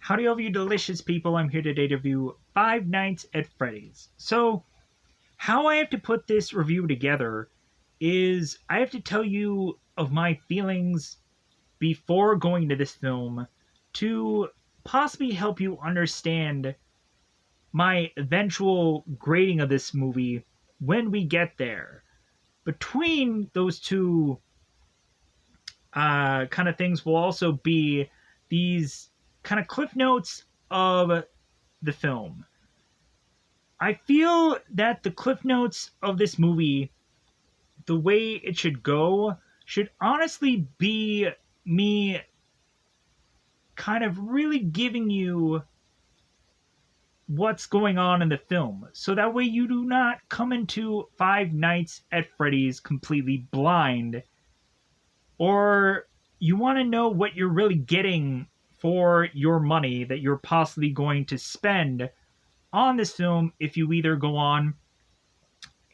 Howdy, all you delicious people. I'm here today to review Five Nights at Freddy's. So, how I have to put this review together is I have to tell you of my feelings before going to this film to possibly help you understand my eventual grading of this movie when we get there. Between those two kind of things will also be these kind of cliff notes of the film. I feel that the cliff notes of this movie, the way it should go, should honestly be me kind of really giving you what's going on in the film. So that way you do not come into Five Nights at Freddy's completely blind, or you want to know what you're really getting for your money that you're possibly going to spend on this film if you either go on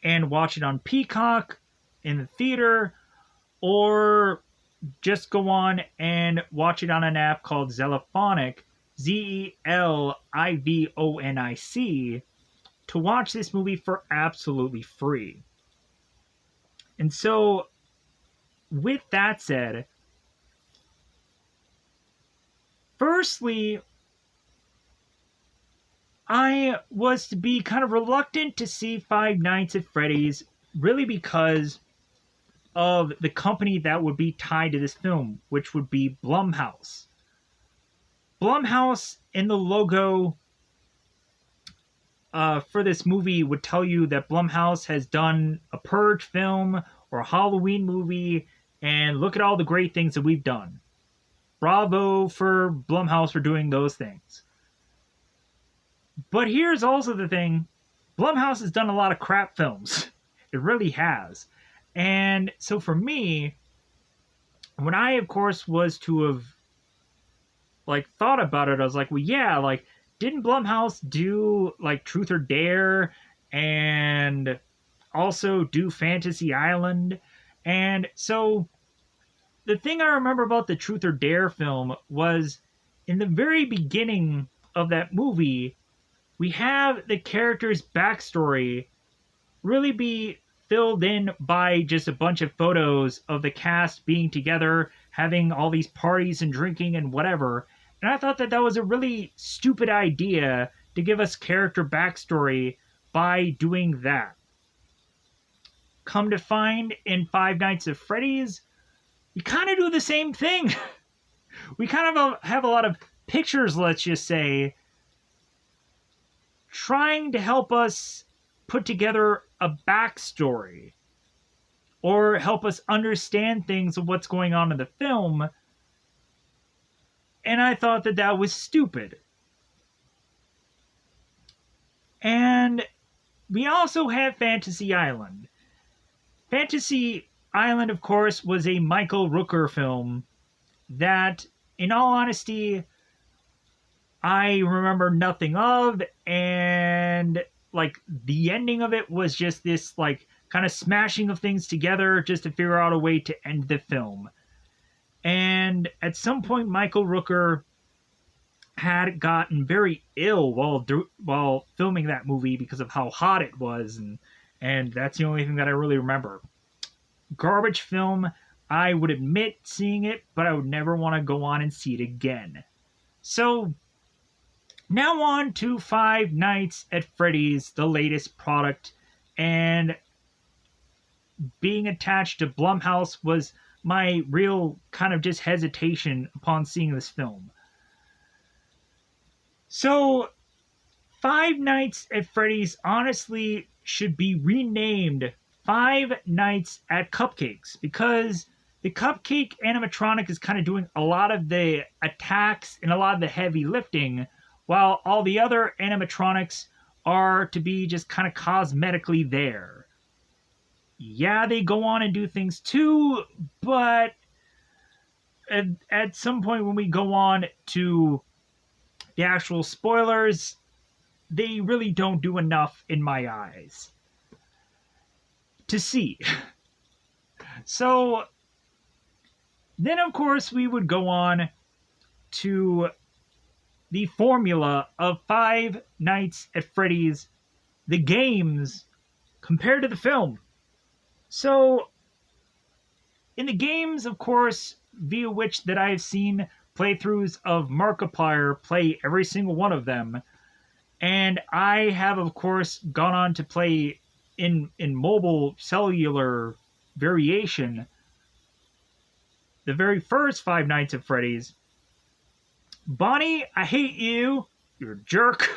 and watch it on Peacock in the theater or just go on and watch it on an app called Zelifonic, Zelivonic, to watch this movie for absolutely free. And so, with that said, firstly, I was to be kind of reluctant to see Five Nights at Freddy's, really because of the company that would be tied to this film, which would be Blumhouse. Blumhouse in the logo for this movie would tell you that Blumhouse has done a Purge film or a Halloween movie, and look at all the great things that we've done. Bravo for Blumhouse for doing those things. But here's also the thing. Blumhouse has done a lot of crap films. It really has. And so for me, when I, of course, was to have, thought about it, I was like, well, yeah, didn't Blumhouse do, Truth or Dare and also do Fantasy Island? And so the thing I remember about the Truth or Dare film was in the very beginning of that movie, we have the character's backstory really be filled in by just a bunch of photos of the cast being together, having all these parties and drinking and whatever. And I thought that that was a really stupid idea to give us character backstory by doing that. Come to find, in Five Nights at Freddy's, we kind of do the same thing. We kind of have a lot of pictures, let's just say, trying to help us put together a backstory or help us understand things of what's going on in the film. And I thought that that was stupid. And we also have Fantasy Island. Fantasy Island, of course, was a Michael Rooker film that, in all honesty, I remember nothing of, and the ending of it was just this kind of smashing of things together just to figure out a way to end the film. And at some point, Michael Rooker had gotten very ill while filming that movie because of how hot it was, and that's the only thing that I really remember. Garbage film. I would admit seeing it, but I would never want to go on and see it again. So now on to Five Nights at Freddy's, the latest product, and being attached to Blumhouse was my real kind of just hesitation upon seeing this film. So, Five Nights at Freddy's honestly should be renamed Five Nights at Cupcakes, because the Cupcake animatronic is kind of doing a lot of the attacks and a lot of the heavy lifting, while all the other animatronics are to be just kind of cosmetically there. Yeah, they go on and do things too, but at some point when we go on to the actual spoilers, they really don't do enough in my eyes to see. So then, of course, we would go on to the formula of Five Nights at Freddy's, the games, compared to the film. So, in the games, of course, via which that I have seen playthroughs of Markiplier play every single one of them, and I have, of course, gone on to play in mobile cellular variation the very first Five Nights at Freddy's. Bonnie, I hate you. You're a jerk.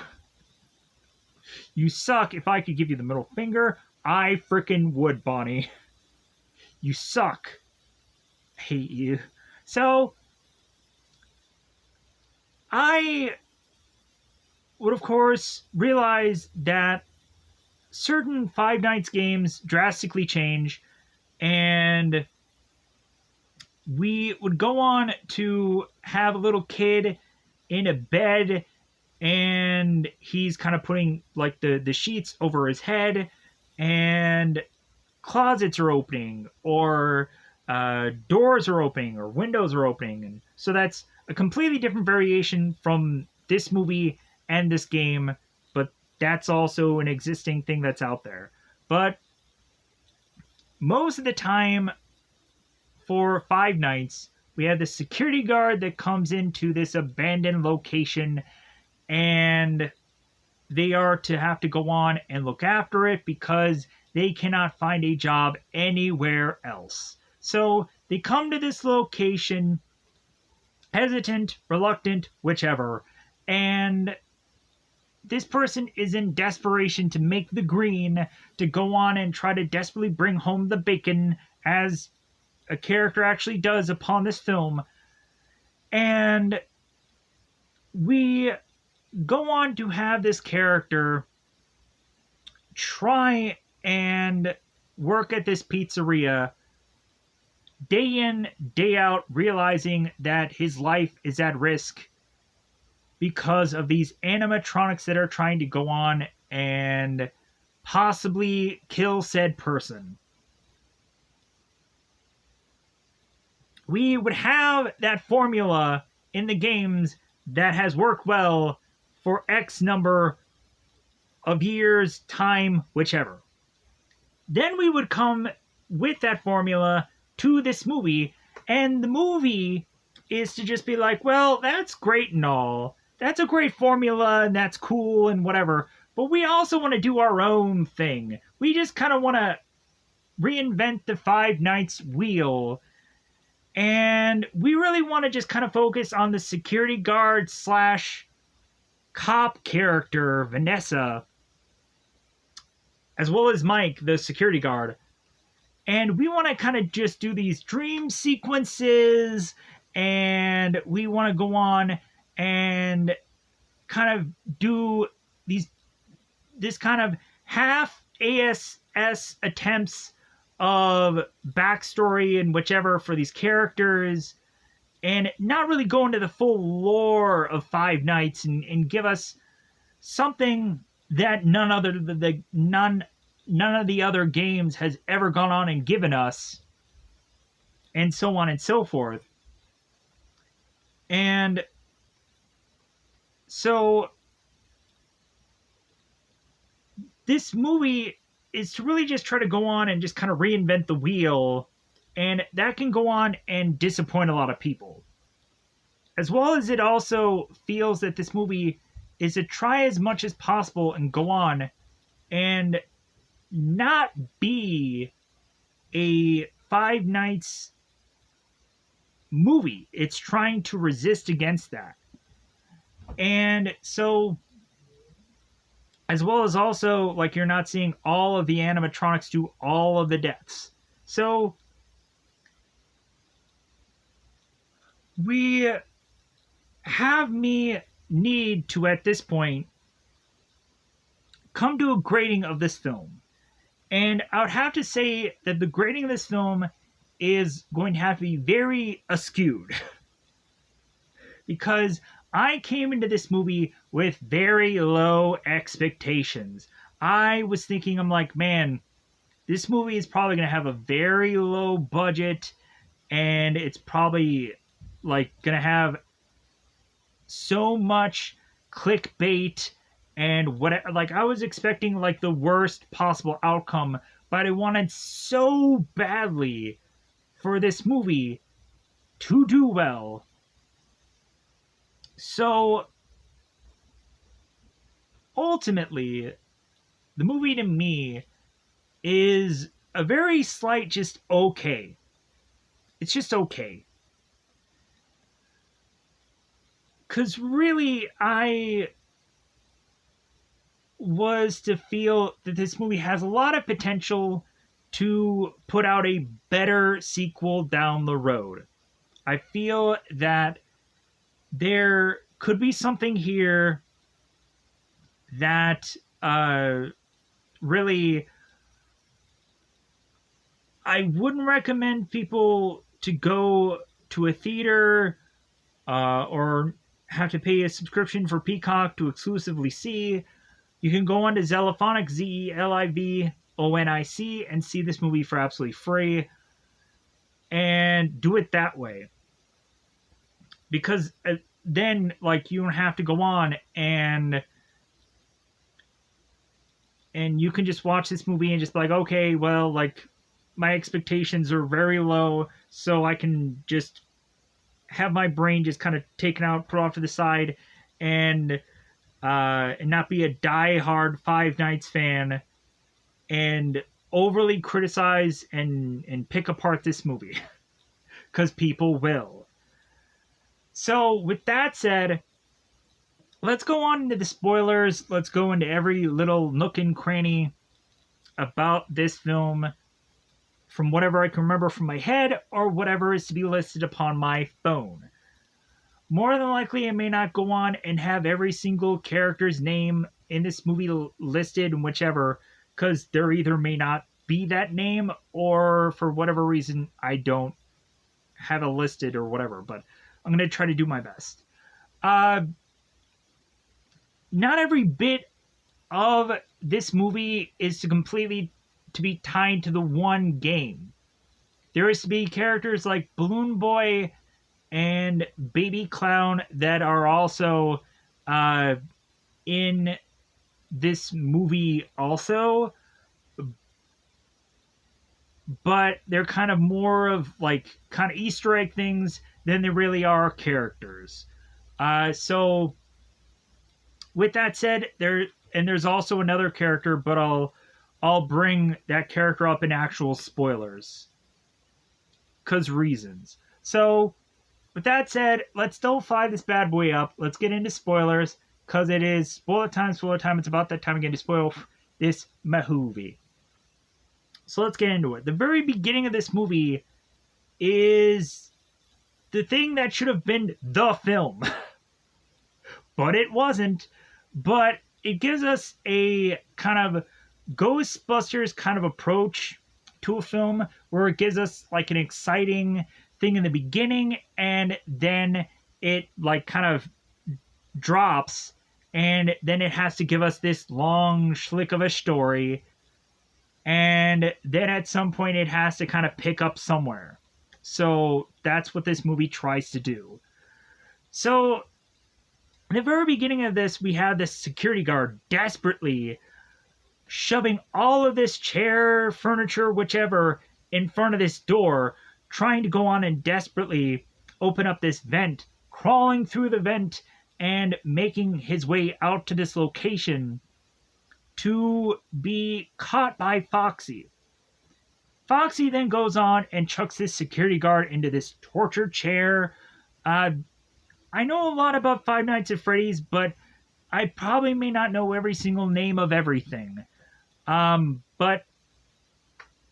You suck. If I could give you the middle finger, I frickin' would, Bonnie. You suck. I hate you. So, I would, of course, realize that certain Five Nights games drastically change, and we would go on to have a little kid in a bed, and he's kind of putting like the sheets over his head, and closets are opening, or doors are opening, or windows are opening. And so that's a completely different variation from this movie and this game, but that's also an existing thing that's out there. But most of the time for Five Nights, we have the security guard that comes into this abandoned location, and they are to have to go on and look after it because they cannot find a job anywhere else. So they come to this location, hesitant, reluctant, whichever, and this person is in desperation to make the green to go on and try to desperately bring home the bacon, as a character actually does upon this film. And we go on to have this character try and work at this pizzeria day in, day out, realizing that his life is at risk because of these animatronics that are trying to go on and possibly kill said person. We would have that formula in the games that has worked well for X number of years, time, whichever. Then we would come with that formula to this movie, and the movie is to just be like, well, that's great and all. That's a great formula, and that's cool and whatever, but we also want to do our own thing. We just kind of want to reinvent the Five Nights wheel, and we really want to just kind of focus on the security guard slash cop character, Vanessa, as well as Mike, the security guard. And we want to kind of just do these dream sequences, and we want to go on and kind of do this kind of half ASS attempts of backstory and whichever for these characters, and not really go into the full lore of Five Nights and give us something that none of the other games has ever gone on and given us, and so on and so forth. And so this movie is to really just try to go on and just kind of reinvent the wheel, and that can go on and disappoint a lot of people. As well as it also feels that this movie is to try as much as possible and go on and not be a Five Nights movie. It's trying to resist against that. And so, as well as also, like, you're not seeing all of the animatronics do all of the deaths. So, we have me need to, at this point, come to a grading of this film. And I would have to say that the grading of this film is going to have to be very askewed. Because I came into this movie with very low expectations. I was thinking, I'm like, man, this movie is probably going to have a very low budget, and it's probably like going to have so much clickbait and what, like, I was expecting like the worst possible outcome, but I wanted so badly for this movie to do well. So ultimately, the movie to me is a very slight just okay. It's just okay. Because really, I was to feel that this movie has a lot of potential to put out a better sequel down the road. I feel that there could be something here that really I wouldn't recommend people to go to a theater or have to pay a subscription for Peacock to exclusively see. You can go on to Zelifonic, Zelivonic, and see this movie for absolutely free. And do it that way. Because then, like, you don't have to go on and you can just watch this movie and just be like, okay, well, like, my expectations are very low, so I can just have my brain just kind of taken out, put off to the side, and not be a die-hard Five Nights fan and overly criticize and pick apart this movie. Because people will. So, with that said, let's go on into the spoilers. Let's go into every little nook and cranny about this film from whatever I can remember from my head or whatever is to be listed upon my phone. More than likely, I may not go on and have every single character's name in this movie listed and whichever, because there either may not be that name or for whatever reason I don't have it listed or whatever, but I'm going to try to do my best. Not every bit of this movie is to be tied to the one game. There is to be characters like Balloon Boy and Baby Clown that are also in this movie also, but they're kind of more of like kind of Easter egg things than they really are characters. So with that said, there's also another character, but I'll bring that character up in actual spoilers, 'cause reasons. So with that said, let's don't fly this bad boy up. Let's get into spoilers, because it is spoiler time, spoiler time. It's about that time again to spoil this movie. So let's get into it. The very beginning of this movie is the thing that should have been the film. But it wasn't. But it gives us a kind of Ghostbusters kind of approach to a film where it gives us like an exciting thing in the beginning and then it like kind of drops and then it has to give us this long schlick of a story and then at some point it has to kind of pick up somewhere. So that's what this movie tries to do. So in the very beginning of this, we have this security guard desperately shoving all of this chair, furniture, whichever, in front of this door, trying to go on and desperately open up this vent, crawling through the vent and making his way out to this location to be caught by Foxy. Foxy then goes on and chucks this security guard into this torture chair. I know a lot about Five Nights at Freddy's, but I probably may not know every single name of everything. But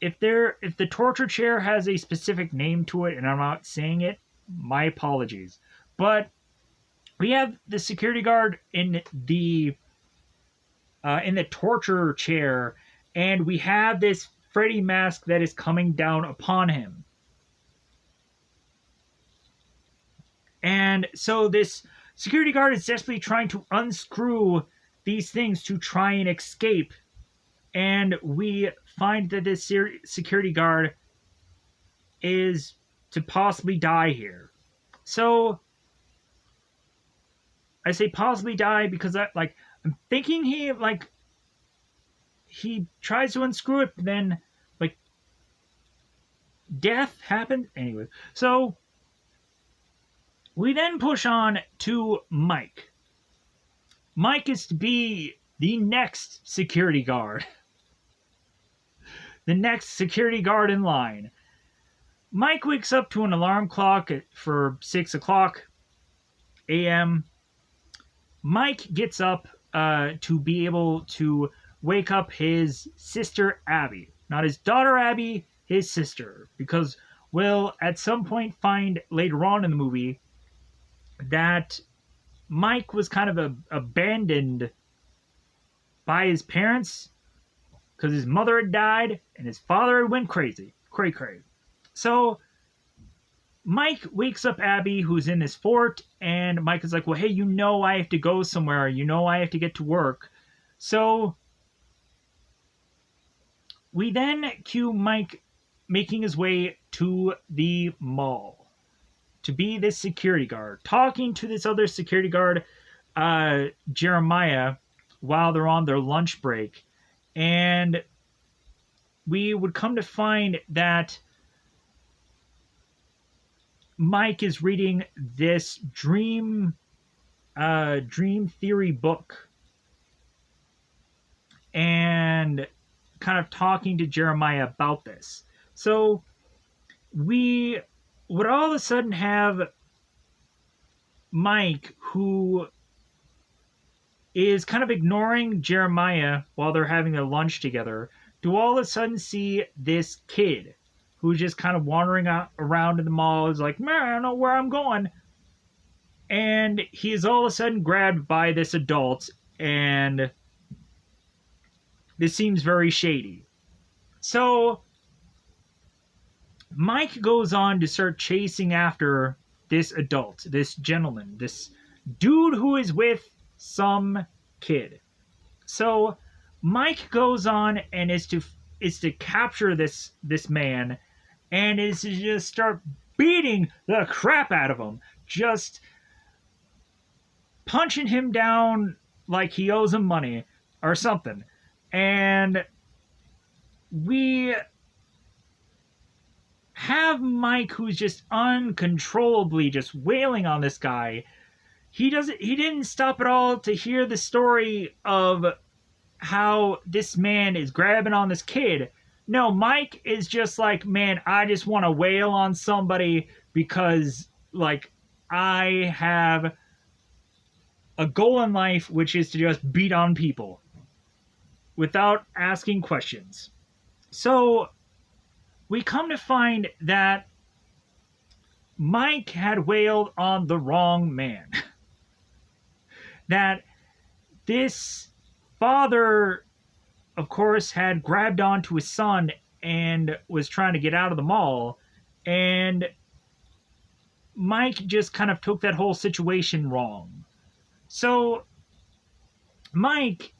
if the torture chair has a specific name to it and I'm not saying it, my apologies. But we have the security guard in the torture chair, and we have this Freddy mask that is coming down upon him. And so this security guard is desperately trying to unscrew these things to try and escape. And we find that this security guard is to possibly die here. So I say possibly die because I'm thinking he tries to unscrew it, but then like death happens anyway. So we then push on to Mike. Mike is to be the next security guard, the next security guard in line. Mike wakes up to an alarm clock for 6 o'clock a.m. Mike gets up to be able to wake up his sister Abby. Not his daughter Abby, his sister. Because we'll at some point find later on in the movie that Mike was kind of abandoned by his parents because his mother had died and his father went crazy. Cray cray. So Mike wakes up Abby, who's in this fort, and Mike is like, well, hey, I have to go somewhere. I have to get to work. So we then cue Mike making his way to the mall to be this security guard, talking to this other security guard, Jeremiah, while they're on their lunch break. And we would come to find that Mike is reading this dream theory book and kind of talking to Jeremiah about this. So we would all of a sudden have Mike, who is kind of ignoring Jeremiah while they're having their lunch together, to all of a sudden see this kid who's just kind of wandering around in the mall. Is like, man, I don't know where I'm going. And he is all of a sudden grabbed by this adult, and this seems very shady. So Mike goes on to start chasing after this adult, this gentleman, this dude who is with some kid. So Mike goes on and is to capture this man, and is to just start beating the crap out of him, just punching him down like he owes him money or something. And we have Mike, who's just uncontrollably just wailing on this guy. He didn't stop at all to hear the story of how this man is grabbing on this kid. No, Mike is just like, man, I just want to wail on somebody because, like, I have a goal in life, which is to just beat on people without asking questions. So we come to find that Mike had wailed on the wrong man. That this father, of course, had grabbed onto his son and was trying to get out of the mall. And Mike just kind of took that whole situation wrong. So Mike,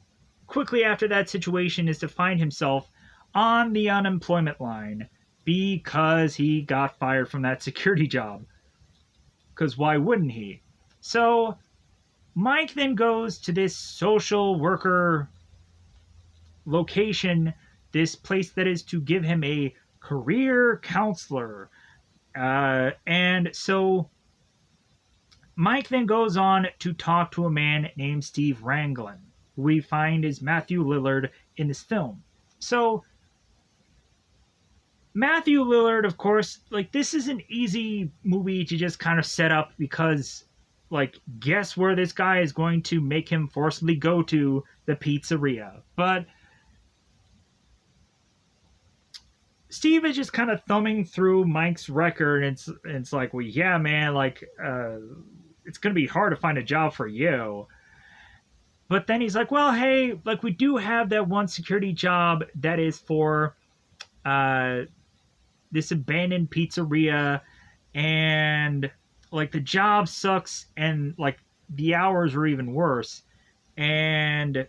quickly after that situation, is to find himself on the unemployment line because he got fired from that security job. Because why wouldn't he? So Mike then goes to this social worker location, this place that is to give him a career counselor. And so Mike then goes on to talk to a man named Steve Ranglin, who we find is Matthew Lillard in this film. So Matthew Lillard, of course, like, this is an easy movie to just kind of set up because, like, guess where this guy is going to make him forcibly go to? The pizzeria. But Steve is just kind of thumbing through Mike's record, and it's like, well, yeah, man, like, it's going to be hard to find a job for you. But then he's like, well, hey, like, we do have that one security job that is for this abandoned pizzeria, and, like, the job sucks, and, like, the hours are even worse. And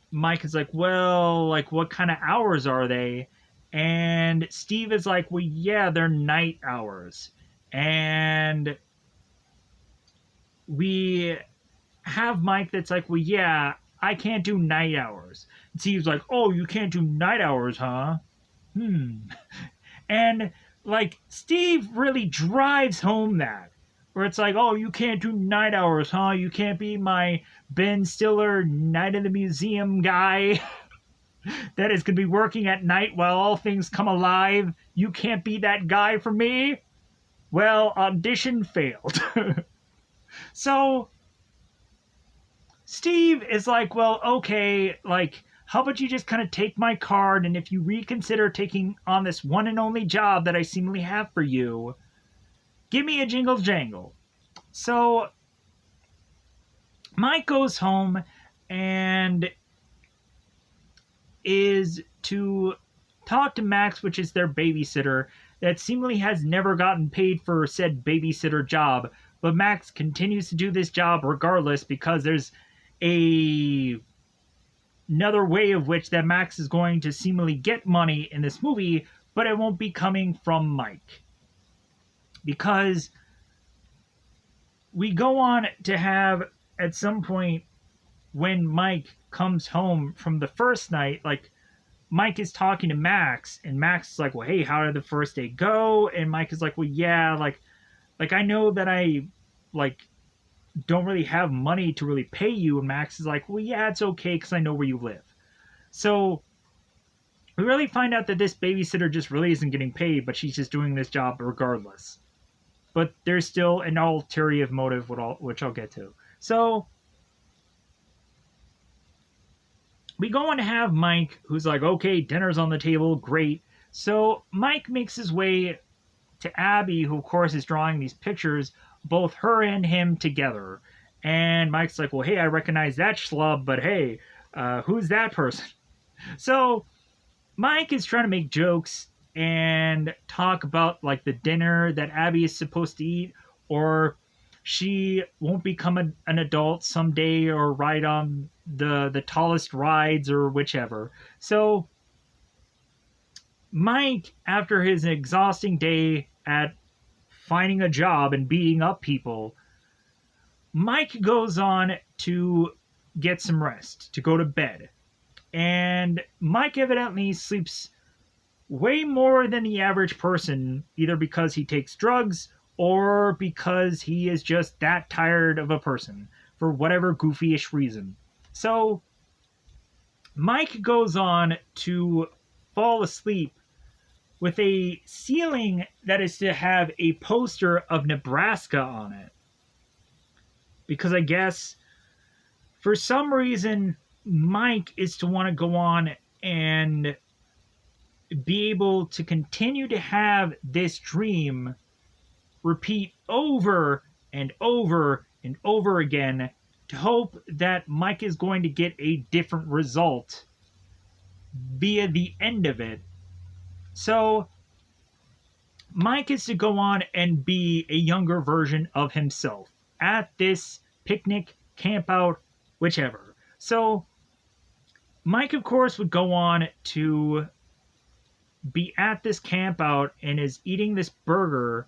Mike is like, well, like, what kind of hours are they? And Steve is like, well, yeah, they're night hours. And we have Mike that's like, well, yeah, I can't do night hours. And Steve's like, oh, you can't do night hours, huh? Hmm. And like Steve really drives home that where it's like, oh, you can't do night hours, huh? You can't be my Ben Stiller Night in the Museum guy that is going to be working at night while all things come alive. You can't be that guy for me. Well, audition failed. So Steve is like, well, okay, like, how about you just kind of take my card, and if you reconsider taking on this one and only job that I seemingly have for you, give me a jingle jangle. So Mike goes home and is to talk to Max, which is their babysitter, that seemingly has never gotten paid for said babysitter job. But Max continues to do this job regardless because there's a another way of which that Max is going to seemingly get money in this movie, but it won't be coming from Mike. Because we go on to have at some point when Mike comes home from the first night, like Mike is talking to Max, and Max is like, well, hey, how did the first day go? And Mike is like, well, yeah, like I know that I like don't really have money to really pay you. And Max is like, well, yeah, it's okay because I know where you live. So we really find out that this babysitter just really isn't getting paid, but she's just doing this job regardless. But there's still an ulterior motive, which I'll get to. So we go on to have Mike, who's like, okay, dinner's on the table, great. So Mike makes his way to Abby, who of course is drawing these pictures, both her and him together. And Mike's like, well, hey, I recognize that schlub, but hey, who's that person? So Mike is trying to make jokes and talk about like the dinner that Abby is supposed to eat, or she won't become an adult someday or ride on the tallest rides or whichever. So Mike, after his exhausting day at finding a job and beating up people, Mike goes on to get some rest, to go to bed. And Mike evidently sleeps way more than the average person, either because he takes drugs or because he is just that tired of a person for whatever goofy-ish reason. So Mike goes on to fall asleep with a ceiling that is to have a poster of Nebraska on it. Because I guess for some reason Mike is to want to go on and be able to continue to have this dream repeat over and over and over again to hope that Mike is going to get a different result via the end of it. So Mike is to go on and be a younger version of himself at this picnic, camp out, whichever. So Mike, of course, would go on to be at this camp out and is eating this burger,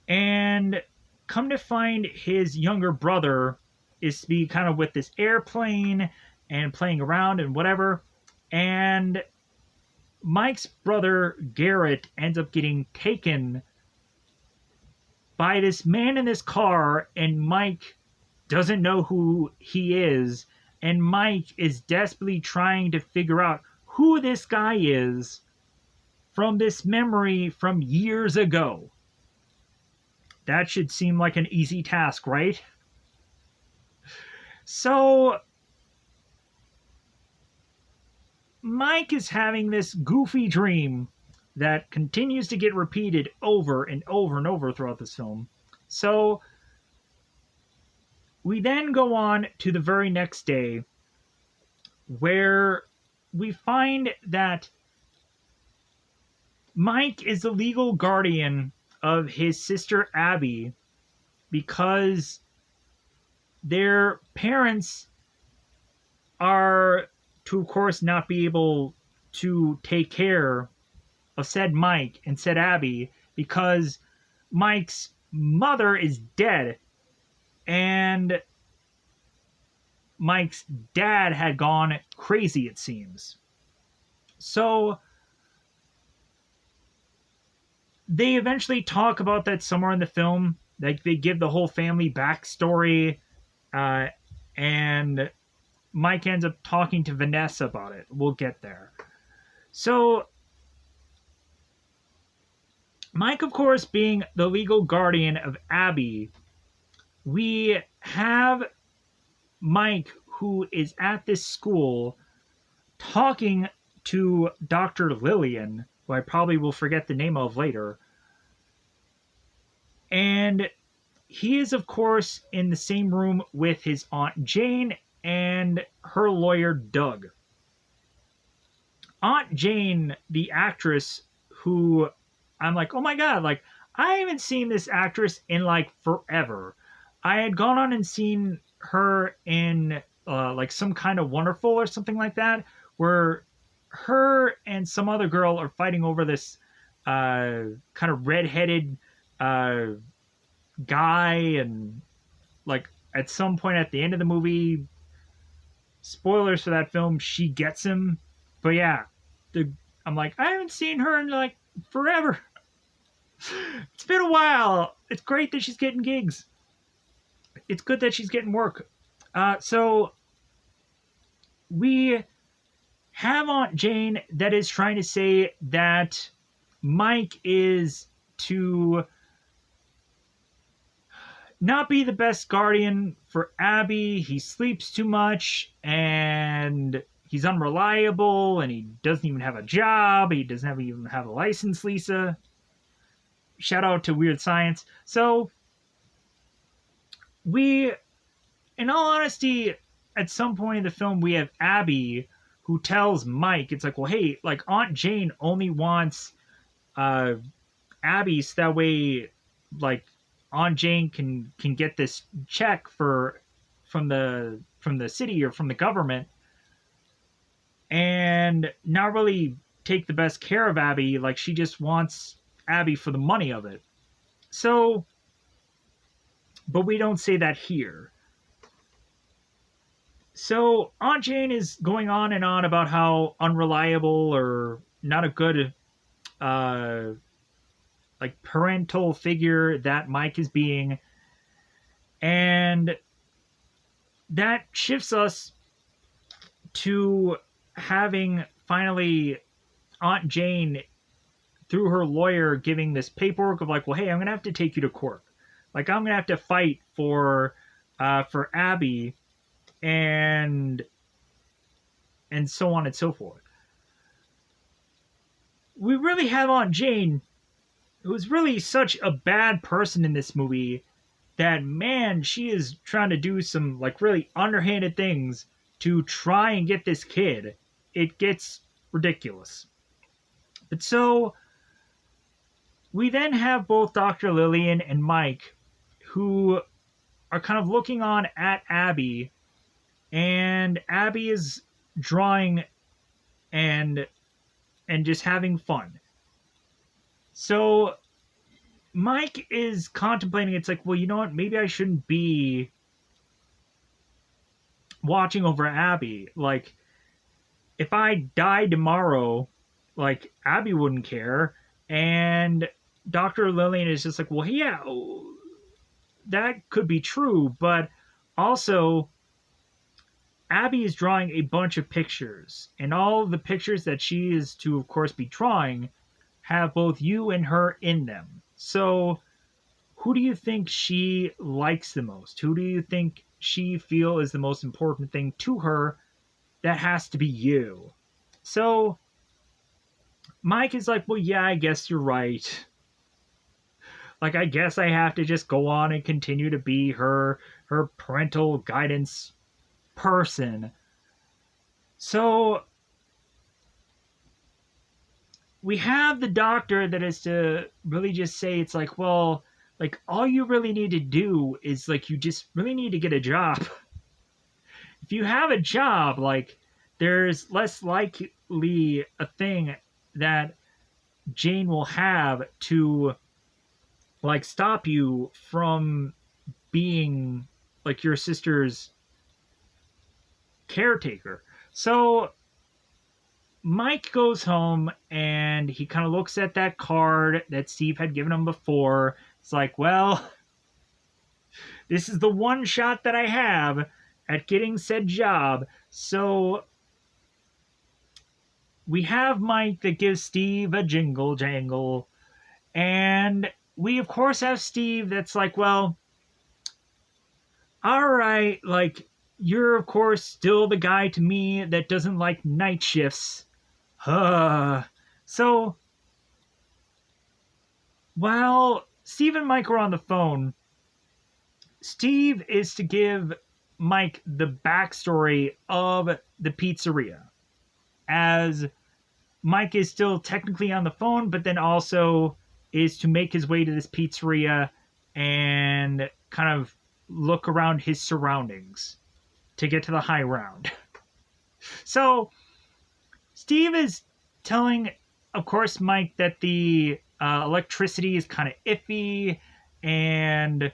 and come to find his younger brother is to be kind of with this airplane and playing around and whatever. And Mike's brother Garrett ends up getting taken by this man in this car, and Mike doesn't know who he is, and Mike is desperately trying to figure out who this guy is from this memory from years ago. That should seem like an easy task, right? So Mike is having this goofy dream that continues to get repeated over and over and over throughout this film. So we then go on to the very next day, where we find that Mike is the legal guardian of his sister Abby because their parents are to, of course, not be able to take care of said Mike and said Abby because Mike's mother is dead, and Mike's dad had gone crazy, it seems. So they eventually talk about that somewhere in the film. Like they give the whole family backstory, uh, and Mike ends up talking to Vanessa about it. We'll get there. So Mike, of course, being the legal guardian of Abby, we have Mike, who is at this school, talking to Dr. Lillian, who I probably will forget the name of later. And he is, of course, in the same room with his Aunt Jane and her lawyer, Doug. Aunt Jane, the actress who I'm like, oh my God, like, I haven't seen this actress in like forever. I had gone on and seen her in like some kind of Wonderful or something like that, where her and some other girl are fighting over this kind of redheaded uh, guy, and like at some point at the end of the movie, spoilers for that film, she gets him. But yeah, I'm like, I haven't seen her in like forever. It's been a while. It's great that she's getting gigs. It's good that she's getting work. So we have Aunt Jane that is trying to say that Mike is to not be the best guardian for Abby. He sleeps too much and he's unreliable and he doesn't even have a job. He doesn't even have a license, Lisa. Shout out to Weird Science. So we, in all honesty, at some point in the film, we have Abby who tells Mike, it's like, well, hey, like Aunt Jane only wants Abby so that way, like, Aunt Jane can get this check from the city or from the government and not really take the best care of Abby. Like, she just wants Abby for the money of it. So, but we don't say that here. So Aunt Jane is going on and on about how unreliable or not a good like parental figure that Mike is being, and that shifts us to having finally Aunt Jane through her lawyer giving this paperwork of like, well, hey, I'm gonna have to take you to court. Like, I'm gonna have to fight for Abby and so on and so forth. We really have Aunt Jane, who's really such a bad person in this movie, that man, she is trying to do some like really underhanded things to try and get this kid. It gets ridiculous. But so we then have both Dr. Lillian and Mike, who are kind of looking on at Abby, and Abby is drawing and just having fun. So Mike is contemplating, it's like, well, you know what, maybe I shouldn't be watching over Abby. Like, if I died tomorrow, like, Abby wouldn't care. And Dr. Lillian is just like, well, yeah, that could be true, but also Abby is drawing a bunch of pictures, and all of the pictures that she is to, of course, be drawing have both you and her in them. So who do you think she likes the most? Who do you think she feel is the most important thing to her? That has to be you. So Mike is like, well, yeah, I guess you're right. Like, I guess I have to just go on and continue to be her parental guidance person. So we have the doctor that is to really just say, it's like, well, like, all you really need to do is, like, you just really need to get a job. If you have a job, like, there's less likely a thing that Jane will have to, like, stop you from being, like, your sister's caretaker. So Mike goes home and he kind of looks at that card that Steve had given him before. It's like, well, this is the one shot that I have at getting said job. So we have Mike that gives Steve a jingle jangle. And we, of course, have Steve that's like, well, all right, like, you're, of course, still the guy to me that doesn't like night shifts. So, while Steve and Mike are on the phone, Steve is to give Mike the backstory of the pizzeria, as Mike is still technically on the phone, but then also is to make his way to this pizzeria and kind of look around his surroundings to get to the high round. So Steve is telling, of course, Mike that the electricity is kind of iffy and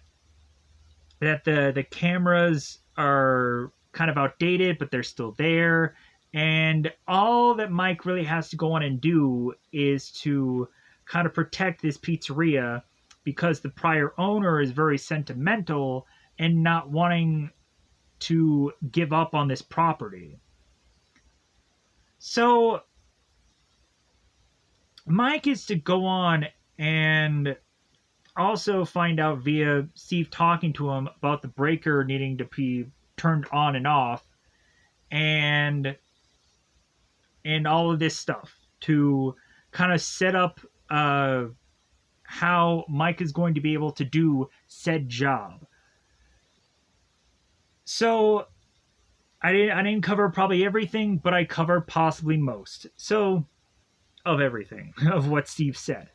that the cameras are kind of outdated, but they're still there. And all that Mike really has to go on and do is to kind of protect this pizzeria because the prior owner is very sentimental and not wanting to give up on this property. So Mike is to go on and also find out via Steve talking to him about the breaker needing to be turned on and off and all of this stuff to kind of set up how Mike is going to be able to do said job. So I didn't cover probably everything, but I covered possibly most. So of everything of what Steve said.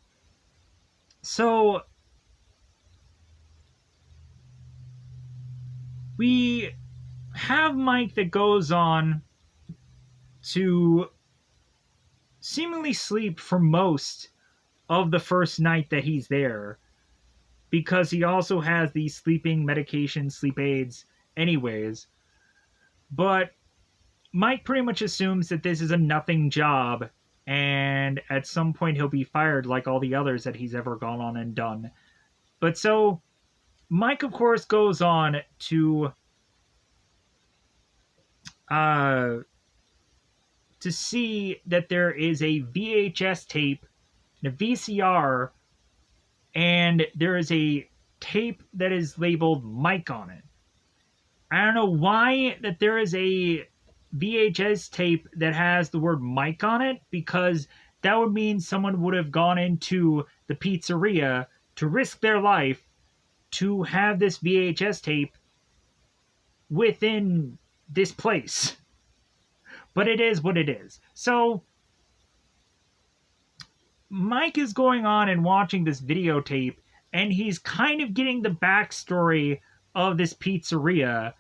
So we have Mike that goes on to seemingly sleep for most of the first night that he's there because he also has these sleeping medications, sleep aids anyways. But Mike pretty much assumes that this is a nothing job and at some point he'll be fired like all the others that he's ever gone on and done. But so Mike, of course, goes on to see that there is a VHS tape and a VCR, and there is a tape that is labeled Mike on it. I don't know why that there is a VHS tape that has the word Mike on it, because that would mean someone would have gone into the pizzeria to risk their life to have this VHS tape within this place. But it is what it is. So Mike is going on and watching this videotape, and he's kind of getting the backstory of this pizzeria.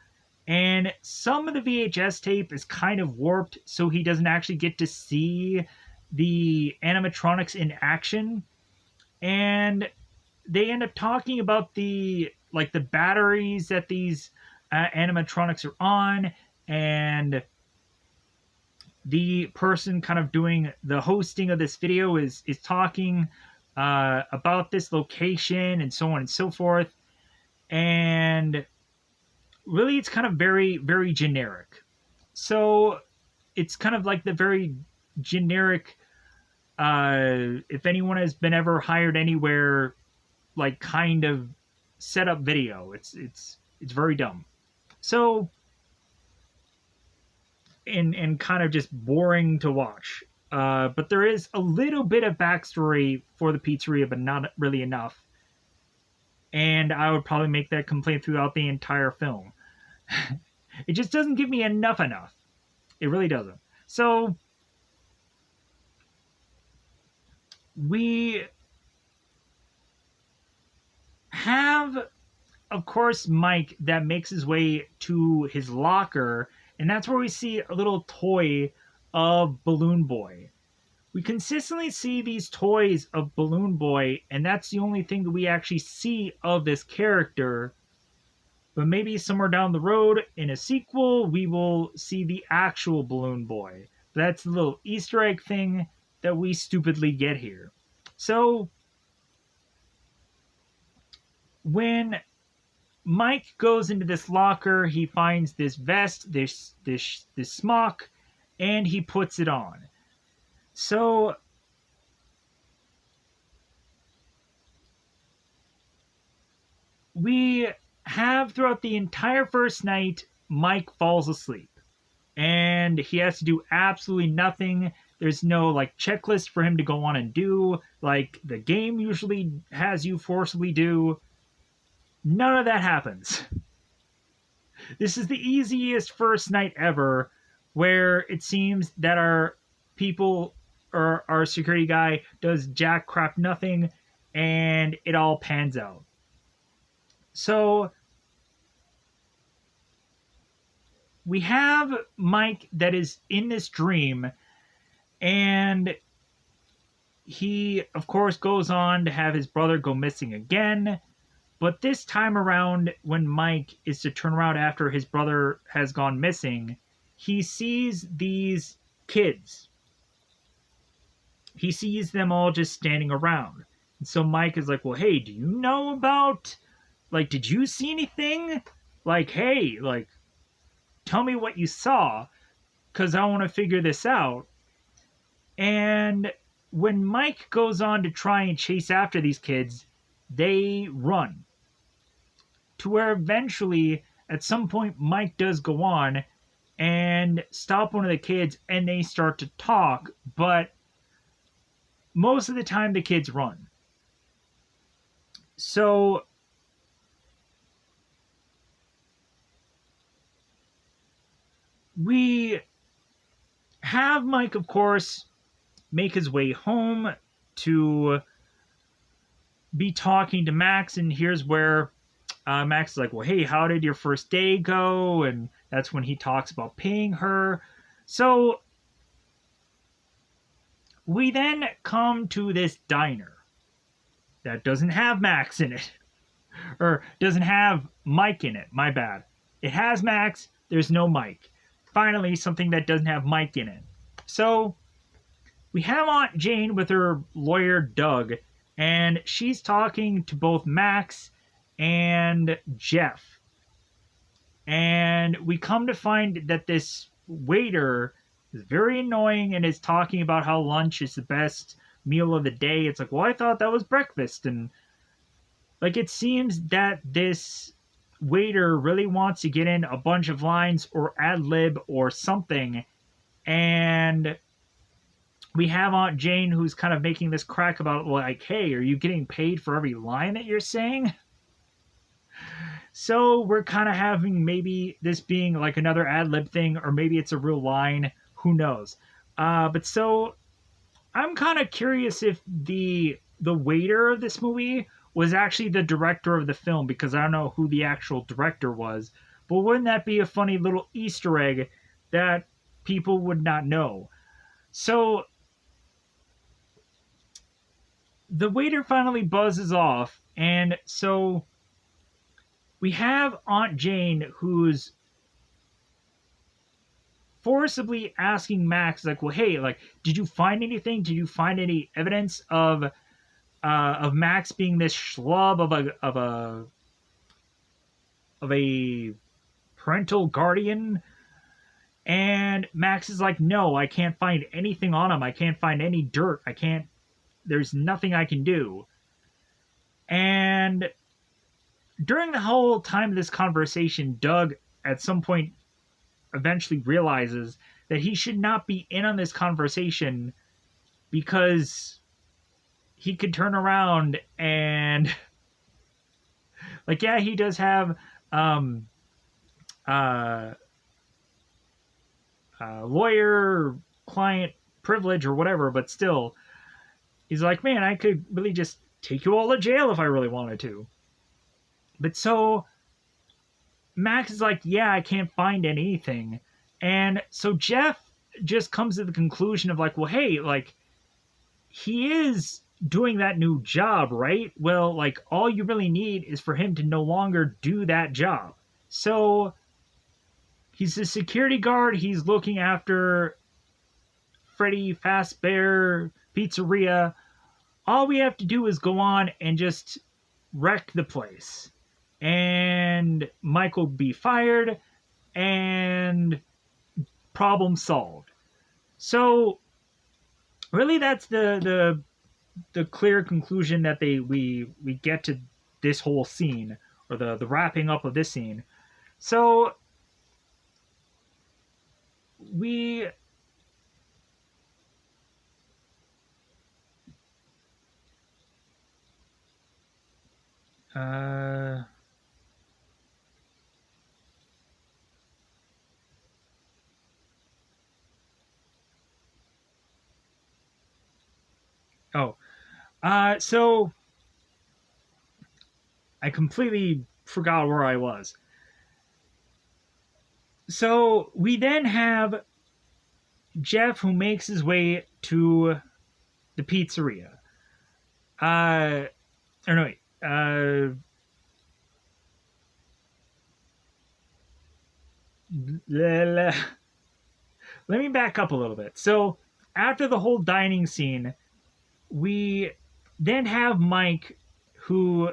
And some of the VHS tape is kind of warped, so he doesn't actually get to see the animatronics in action. And they end up talking about the batteries that these animatronics are on, and the person kind of doing the hosting of this video is talking about this location and so on and so forth. And really, it's kind of very, very generic. So it's kind of like the very generic, if anyone has been ever hired anywhere, like kind of setup video. It's very dumb. So and kind of just boring to watch. But there is a little bit of backstory for the pizzeria, but not really enough. And I would probably make that complaint throughout the entire film. It just doesn't give me enough. It really doesn't. So we have, of course, Mike that makes his way to his locker, and that's where we see a little toy of Balloon Boy. We consistently see these toys of Balloon Boy, and that's the only thing that we actually see of this character. But maybe somewhere down the road in a sequel, we will see the actual Balloon Boy. That's the little Easter egg thing that we stupidly get here. So, when Mike goes into this locker, he finds this vest, this smock, and he puts it on. So, we have throughout the entire first night, Mike falls asleep. And he has to do absolutely nothing. There's no like checklist for him to go on and do, like the game usually has you forcibly do. None of that happens. This is the easiest first night ever, where it seems that our people or our security guy does jack crap nothing, and it all pans out. So we have Mike that is in this dream, and he, of course, goes on to have his brother go missing again. But this time around, when Mike is to turn around after his brother has gone missing, he sees these kids. He sees them all just standing around. And so Mike is like, well, hey, do you know about, like, did you see anything? Like, hey, like, tell me what you saw, because I want to figure this out. And when Mike goes on to try and chase after these kids, they run. To where eventually, at some point, Mike does go on and stop one of the kids, and they start to talk, but most of the time the kids run. So we have Mike, of course, make his way home to be talking to Max, and here's where Max is like, well, hey, how did your first day go? And that's when he talks about paying her. So we then come to this diner that doesn't have Max in it. Or doesn't have Mike in it. My bad. It has Max, there's no Mike. Finally, something that doesn't have Mike in it. So we have Aunt Jane with her lawyer, Doug, and she's talking to both Max and Jeff. And we come to find that this waiter is very annoying and is talking about how lunch is the best meal of the day. It's like, well, I thought that was breakfast. And like, it seems that this waiter really wants to get in a bunch of lines or ad lib or something. And we have Aunt Jane who's kind of making this crack about, like, hey, are you getting paid for every line that you're saying? So we're kind of having maybe this being like another ad lib thing, or maybe it's a real line. Who knows? But so I'm kind of curious if the waiter of this movie was actually the director of the film, because I don't know who the actual director was. But wouldn't that be a funny little Easter egg that people would not know? So the waiter finally buzzes off, and so we have Aunt Jane who's forcibly asking Max, like, well, hey, like, did you find anything? Did you find any evidence of Max being this schlub of a parental guardian? And Max is like, no, I can't find anything on him. I can't find any dirt. There's nothing I can do. And during the whole time of this conversation, Doug, at some point, eventually realizes that he should not be in on this conversation, because he could turn around and, like, yeah, he does have lawyer client privilege or whatever, but still, he's like, man, I could really just take you all to jail if I really wanted to. But so Max is like, yeah, I can't find anything. And so Jeff just comes to the conclusion of like, well, hey, like, he is doing that new job, right? Well, like, all you really need is for him to no longer do that job. So he's a security guard. He's looking after Freddy Fazbear Pizzeria. All we have to do is go on and just wreck the place. And Mike will be fired and problem solved. So really that's the clear conclusion that we get to this whole scene, or the wrapping up of this scene. So we uh oh so I completely forgot where I was. So we then have Jeff, who makes his way to the pizzeria. Or no, wait. Let me back up a little bit. So after the whole dining scene, we then have Mike, who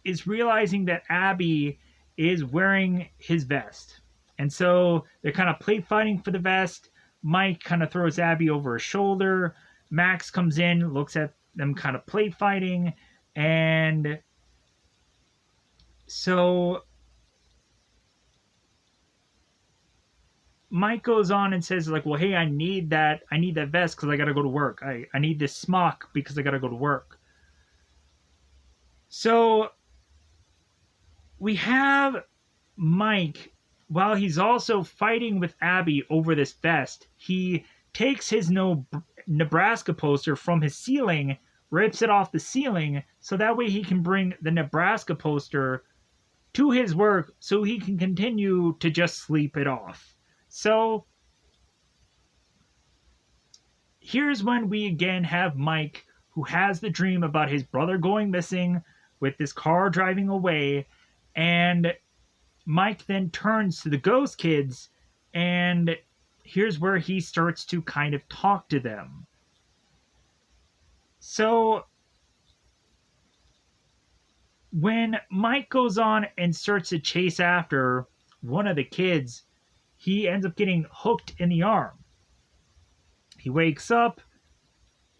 is realizing that Abby is wearing his vest. And so they're kind of play fighting for the vest. Mike kind of throws Abby over his shoulder. Max comes in, looks at them kind of play fighting. And so Mike goes on and says, like, well, hey, I need that vest because I gotta go to work. I need this smock because I gotta go to work. So we have Mike, while he's also fighting with Abby over this vest, he takes his Nebraska poster from his ceiling, rips it off the ceiling, so that way he can bring the Nebraska poster to his work so he can continue to just sleep it off. So here's when we again have Mike, who has the dream about his brother going missing with this car driving away, and Mike then turns to the ghost kids, and here's where he starts to kind of talk to them. So when Mike goes on and starts to chase after one of the kids, he ends up getting hooked in the arm. He wakes up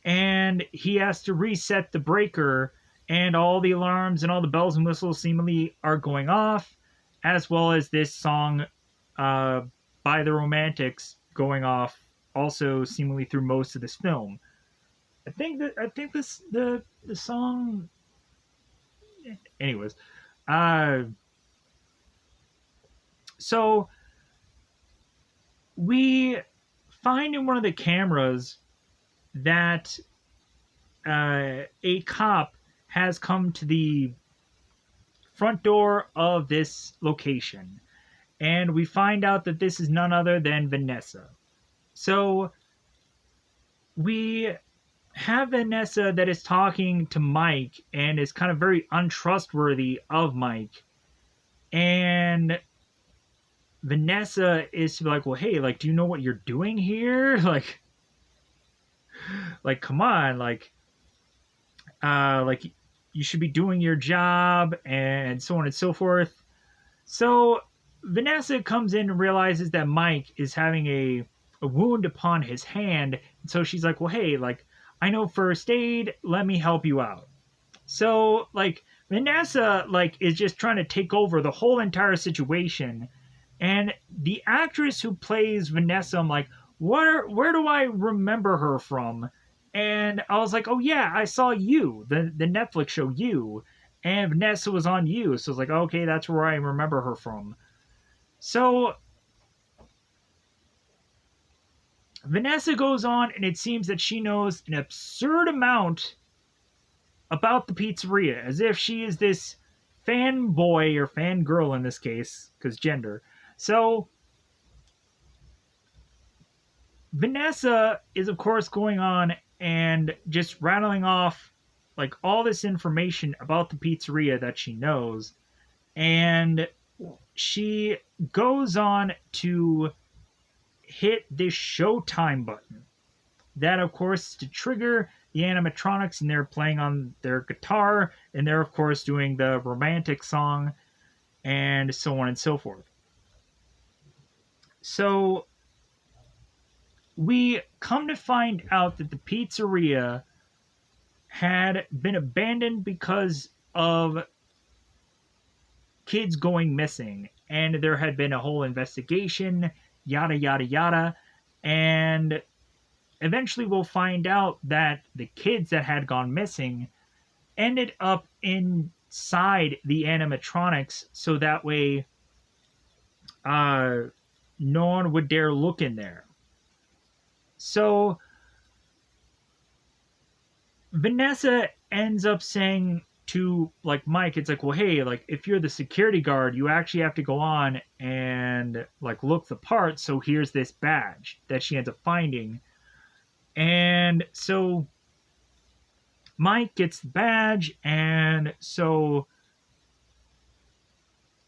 and he has to reset the breaker, and all the alarms and all the bells and whistles seemingly are going off, as well as this song by the Romantics going off also seemingly through most of this film. I think this the song. Anyways, so we find in one of the cameras that a cop has come to the front door of this location, and we find out that this is none other than Vanessa. So we have Vanessa that is talking to Mike and is kind of very untrustworthy of Mike. And Vanessa is like, well, hey, like, do you know what you're doing here? Like, come on, like you should be doing your job, and so on and so forth. So Vanessa comes in and realizes that Mike is having a wound upon his hand, and so she's like, well, hey, like, I know first aid, let me help you out. So like Vanessa like is just trying to take over the whole entire situation, and the actress who plays Vanessa, I'm like, where do I remember her from? And I was like, oh yeah, I saw You, the Netflix show You, and Vanessa was on You, so I was like, okay, that's where I remember her from. So Vanessa goes on, and it seems that she knows an absurd amount about the pizzeria, as if she is this fanboy or fangirl in this case, because gender. So Vanessa is, of course, going on and just rattling off like all this information about the pizzeria that she knows. and she goes on to hit this Showtime button. That, of course, is to trigger the animatronics, and they're playing on their guitar, and they're, of course, doing the romantic song, and so on and so forth. So we come to find out that the pizzeria had been abandoned because of kids going missing, and there had been a whole investigation, yada yada yada, and eventually we'll find out that the kids that had gone missing ended up inside the animatronics, so that way no one would dare look in there. So Vanessa ends up saying to like Mike, it's like, well, hey, like if you're the security guard, you actually have to go on and like look the part. So here's this badge that she ends up finding. And so Mike gets the badge, and so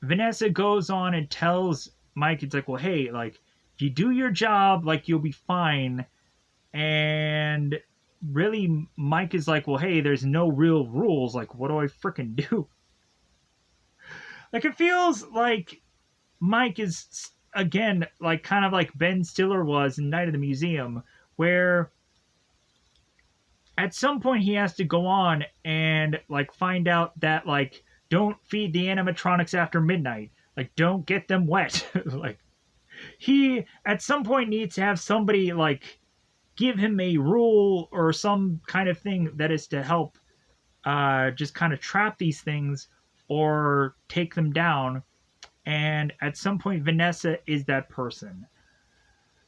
Vanessa goes on and tells Mike, it's like, well, hey, like if you do your job, like you'll be fine. And really, Mike is like, well, hey, there's no real rules. Like, what do I freaking do? Like, it feels like Mike is, again, like kind of like Ben Stiller was in Night of the Museum, where at some point he has to go on and like find out that like don't feed the animatronics after midnight, like don't get them wet. Like he at some point needs to have somebody like give him a rule or some kind of thing that is to help just kind of trap these things or take them down. And at some point Vanessa is that person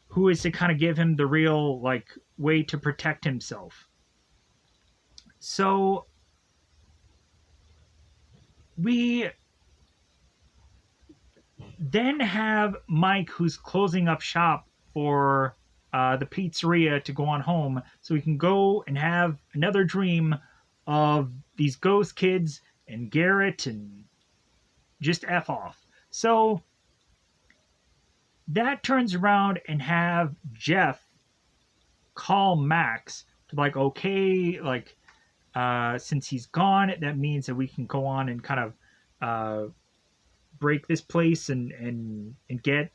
who is to kind of give him the real like way to protect himself. So we then have Mike, who's closing up shop for the pizzeria to go on home, so he can go and have another dream of these ghost kids and Garrett and just F off. So that turns around and have Jeff call Max to like, okay, like since he's gone, that means that we can go on and kind of break this place and get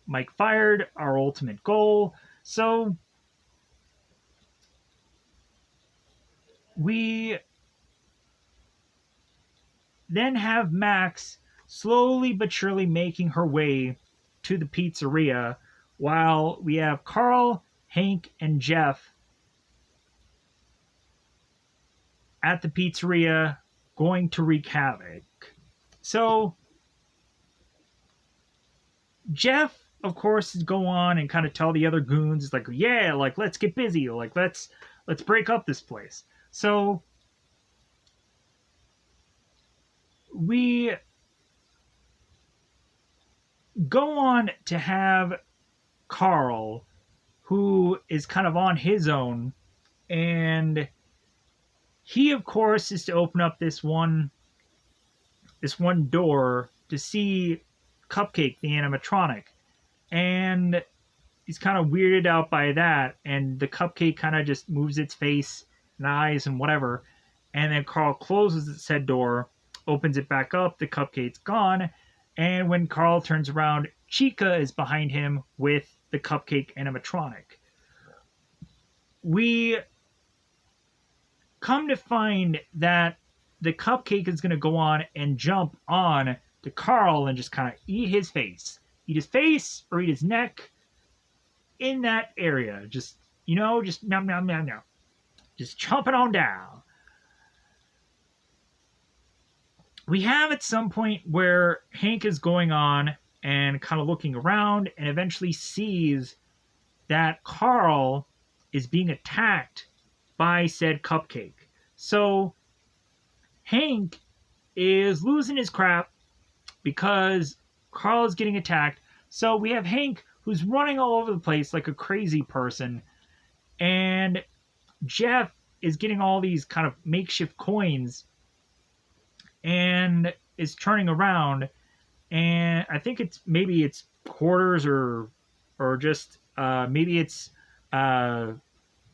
Mike fired, our ultimate goal. So we then have Max slowly but surely making her way to the pizzeria, while we have Carl, Hank, and Jeff at the pizzeria going to wreak havoc. So Jeff, of course, is go on and kind of tell the other goons, it's like, yeah, like let's get busy, like let's break up this place. So we go on to have Carl, who is kind of on his own, and he, of course, is to open up this one door to see Cupcake, the animatronic, and he's kind of weirded out by that, and the Cupcake kind of just moves its face and eyes and whatever, and then Carl closes the said door, opens it back up, the Cupcake's gone, and when Carl turns around, Chica is behind him with the Cupcake animatronic. We come to find that the Cupcake is going to go on and jump on to Carl and just kind of eat his face. Eat his face or eat his neck in that area. Just, just nom nom nom nom. Just chomping on down. We have at some point where Hank is going on and kind of looking around and eventually sees that Carl is being attacked by said Cupcake. So Hank is losing his crap because Carl is getting attacked. So we have Hank, who's running all over the place like a crazy person, and Jeff is getting all these kind of makeshift coins and is turning around, and I think maybe it's quarters or just maybe it's uh,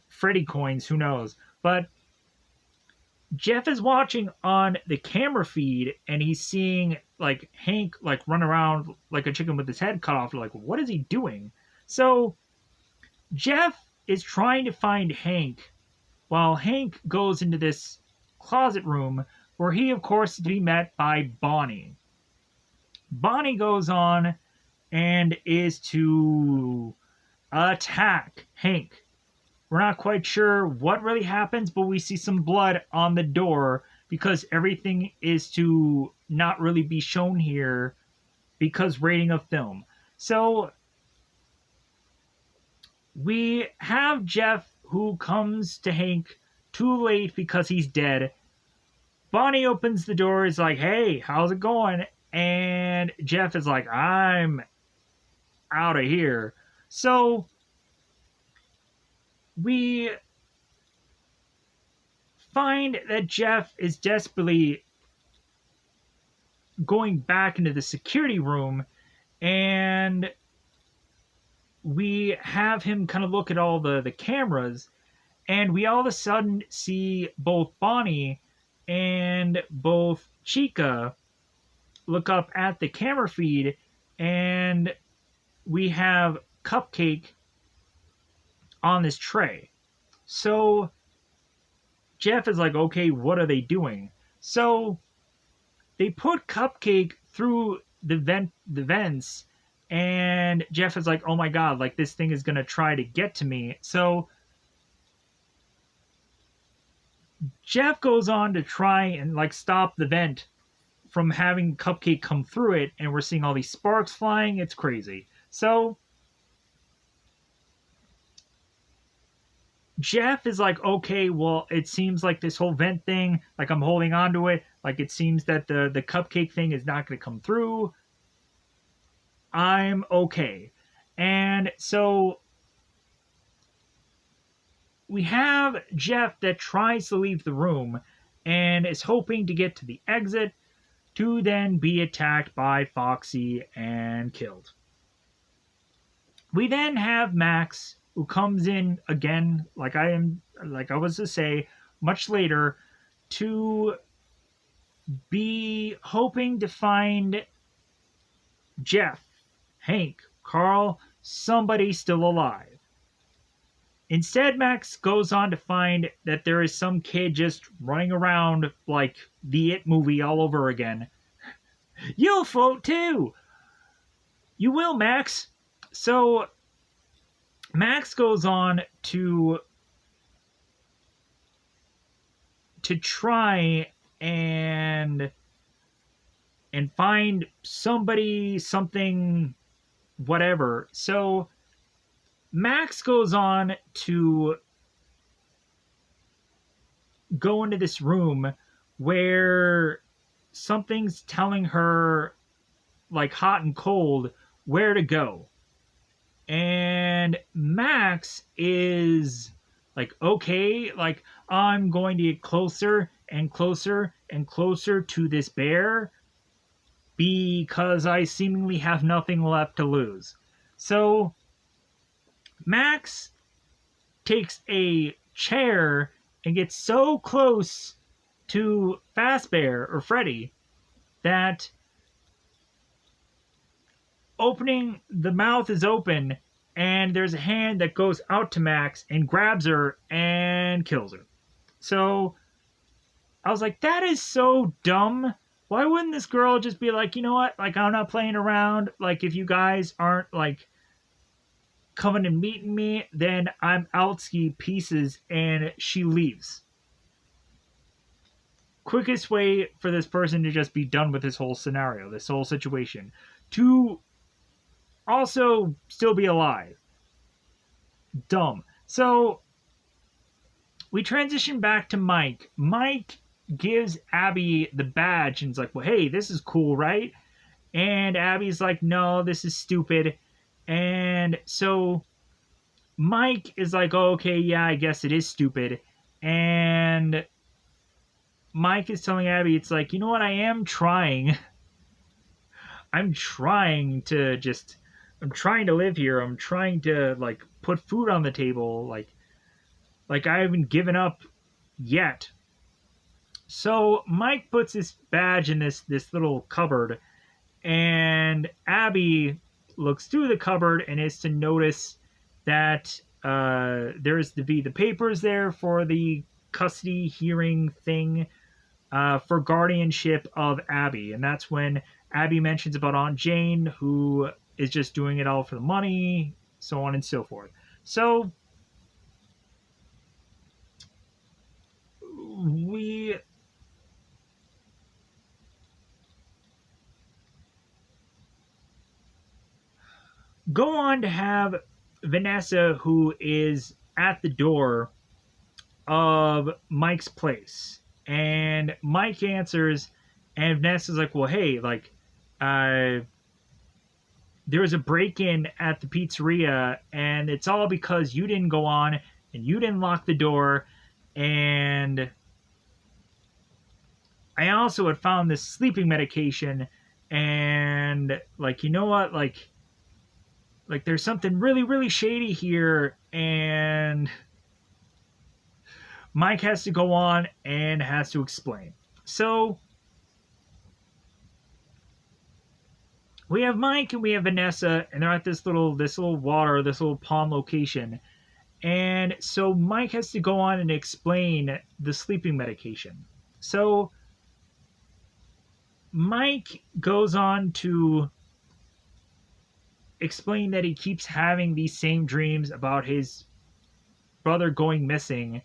Freddy coins. Who knows? But Jeff is watching on the camera feed, and he's seeing like Hank like run around like a chicken with his head cut off. Like, what is he doing? So Jeff is trying to find Hank while Hank goes into this closet room where he, of course, is to be met by Bonnie. Bonnie goes on and is to attack Hank. We're not quite sure what really happens, but we see some blood on the door because everything is to not really be shown here because rating of film. So we have Jeff who comes to Hank too late because he's dead. Bonnie opens the door, is like, hey, how's it going? And Jeff is like, I'm out of here. So we find that Jeff is desperately going back into the security room, and we have him kind of look at all the cameras, and we all of a sudden see both Bonnie and both Chica look up at the camera feed, and we have Cupcake on this tray. So Jeff is like, okay, what are they doing? So they put Cupcake through the vents, and Jeff is like, oh my god, like this thing is gonna try to get to me. So Jeff goes on to try and like stop the vent from having Cupcake come through it, and we're seeing all these sparks flying. It's crazy. So Jeff is like, okay, well, it seems like this whole vent thing, like I'm holding on to it, like it seems that the Cupcake thing is not going to come through. I'm okay. And so we have Jeff that tries to leave the room and is hoping to get to the exit to then be attacked by Foxy and killed. We then have Max, who comes in again, like I was to say, much later, to be hoping to find Jeff, Hank, Carl, somebody still alive. Instead, Max goes on to find that there is some kid just running around like the It movie all over again. You'll float too! You will, Max! So, Max goes on to try and find somebody, something, whatever. So Max goes on to go into this room where something's telling her, like hot and cold, where to go. And Max is like, okay, like I'm going to get closer and closer and closer to this bear because I seemingly have nothing left to lose. So Max takes a chair and gets so close to Fazbear or Freddy that the mouth is open, and there's a hand that goes out to Max and grabs her and kills her. So I was like, that is so dumb. Why wouldn't this girl just be like, you know what? Like, I'm not playing around. Like, if you guys aren't like coming and meeting me, then I'm outski pieces, and she leaves. Quickest way for this person to just be done with this whole scenario, this whole situation. To also still be alive. Dumb. So we transition back to Mike. Mike gives Abby the badge and is like, well, hey, this is cool, right? And Abby's like, no, this is stupid. And so Mike is like, oh, okay, yeah, I guess it is stupid. And Mike is telling Abby, it's like, you know what, I am trying. I'm trying to just I'm trying to live here. I'm trying to like put food on the table. Like I haven't given up yet. So Mike puts his badge in this little cupboard, and Abby looks through the cupboard and is to notice that there's to be the papers there for the custody hearing thing for guardianship of Abby. And that's when Abby mentions about Aunt Jane, who is just doing it all for the money, so on and so forth. So we go on to have Vanessa, who is at the door of Mike's place. And Mike answers, and Vanessa's like, well, hey, like, uh, there was a break in at the pizzeria, and it's all because you didn't go on and you didn't lock the door. And I also had found this sleeping medication, and like, you know what, like there's something really, really shady here. And Mike has to go on and has to explain. So we have Mike and we have Vanessa, and they're at this little pond location. And so Mike has to go on and explain the sleeping medication. So Mike goes on to explain that he keeps having these same dreams about his brother going missing,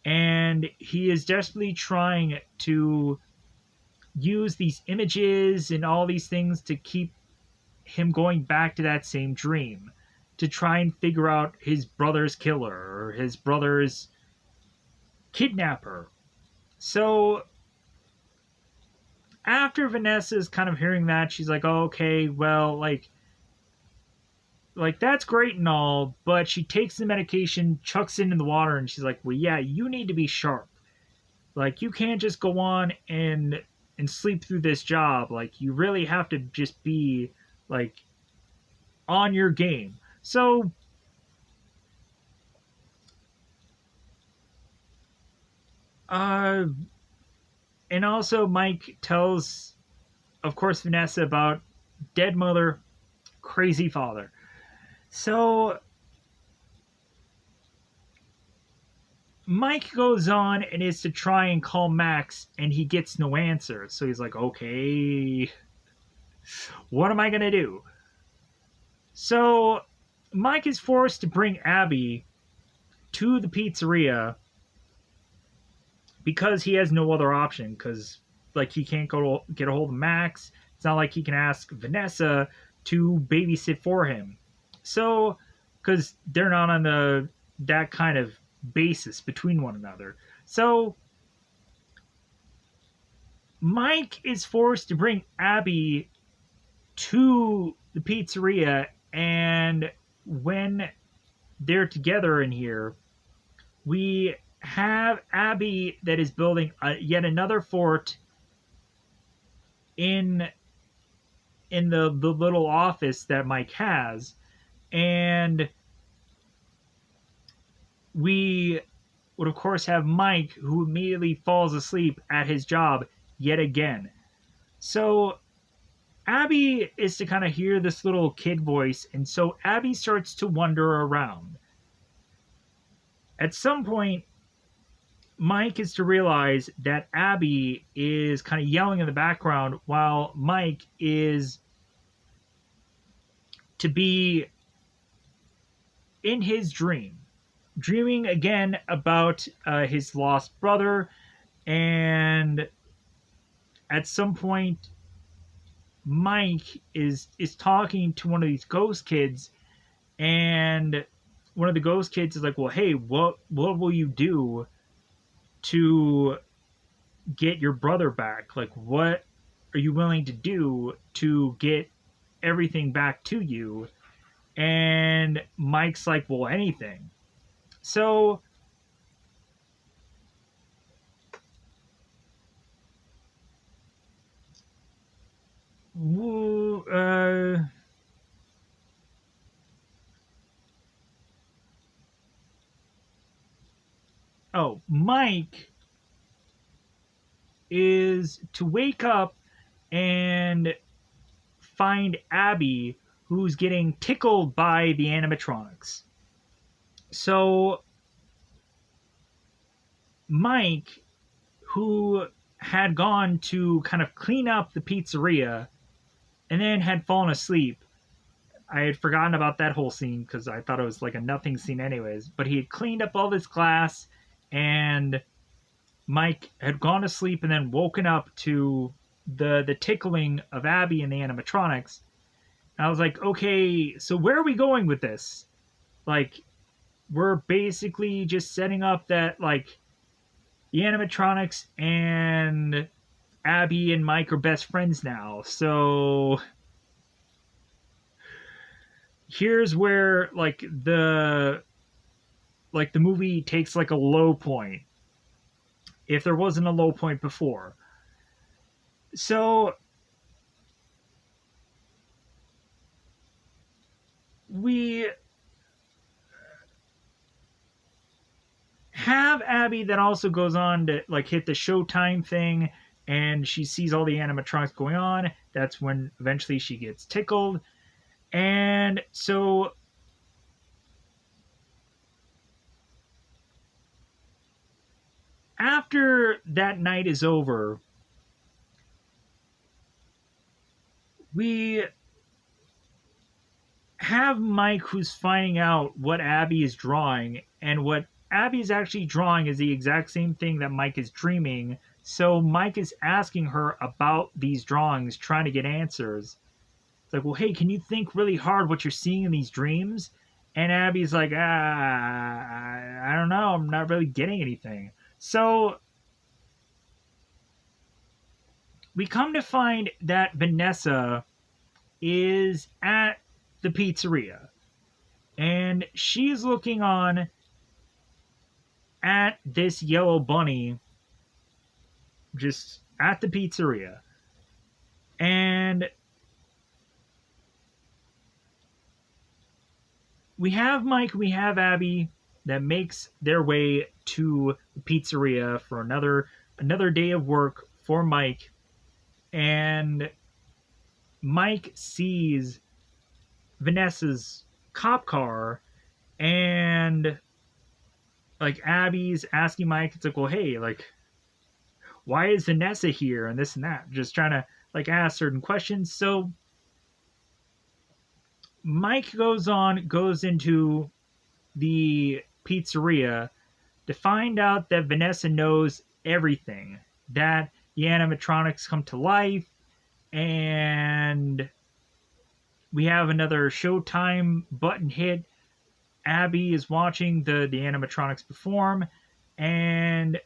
and he is desperately trying to use these images and all these things to keep him going back to that same dream, to try and figure out his brother's killer or his brother's kidnapper. So after Vanessa's kind of hearing that, she's like, oh, okay, well, like that's great and all, but she takes the medication, chucks it in the water, and she's like, well, yeah, you need to be sharp. Like, you can't just go on and sleep through this job. Like, you really have to just be like on your game. So uh and also Mike tells, of course, Vanessa about dead mother, crazy father. So Mike goes on and is to try and call Max, and he gets no answer. So he's like, okay, what am I going to do? So Mike is forced to bring Abby to the pizzeria because he has no other option. Because, like, he can't go get a hold of Max. It's not like he can ask Vanessa to babysit for him. So, because they're not on that kind of basis between one another. So Mike is forced to bring Abby to the pizzeria, and when they're together in here, we have Abby that is building yet another fort in the little office that Mike has, and we would of course have Mike, who immediately falls asleep at his job yet again. So Abby is to kind of hear this little kid voice, and so Abby starts to wander around. At some point, Mike is to realize that Abby is kind of yelling in the background while Mike is to be in his dream, dreaming again about his lost brother. And at some point, Mike is talking to one of these ghost kids, and one of the ghost kids is like, well, hey, what will you do to get your brother back? Like, what are you willing to do to get everything back to you? And Mike's like, well, anything. So Woo, oh, Mike is to wake up and find Abby, who's getting tickled by the animatronics. So Mike, who had gone to kind of clean up the pizzeria and then had fallen asleep. I had forgotten about that whole scene because I thought it was like a nothing scene, anyways. But he had cleaned up all this glass, and Mike had gone to sleep and then woken up to the tickling of Abby and the animatronics. And I was like, okay, so where are we going with this? Like, we're basically just setting up that like the animatronics and Abby and Mike are best friends now. So here's where the movie takes like a low point if there wasn't a low point before. So we have Abby that also goes on to like hit the Showtime thing, and she sees all the animatronics going on. That's when eventually she gets tickled. And so after that night is over, we have Mike who's finding out what Abby is drawing, and what Abby is actually drawing is the exact same thing that Mike is dreaming. So Mike is asking her about these drawings, trying to get answers. It's like, well, hey, can you think really hard what you're seeing in these dreams? And Abby's like, I don't know. I'm not really getting anything. So we come to find that Vanessa is at the pizzeria, and she's looking on at this yellow bunny just at the pizzeria. And we have Mike, we have Abby that makes their way to the pizzeria for another day of work for Mike. And Mike sees Vanessa's cop car, and like Abby's asking Mike, it's like, well, hey, like, why is Vanessa here and this and that? Just trying to like ask certain questions. So Mike goes into the pizzeria to find out that Vanessa knows everything. That the animatronics come to life, and we have another Showtime button hit. Abby is watching the animatronics perform, and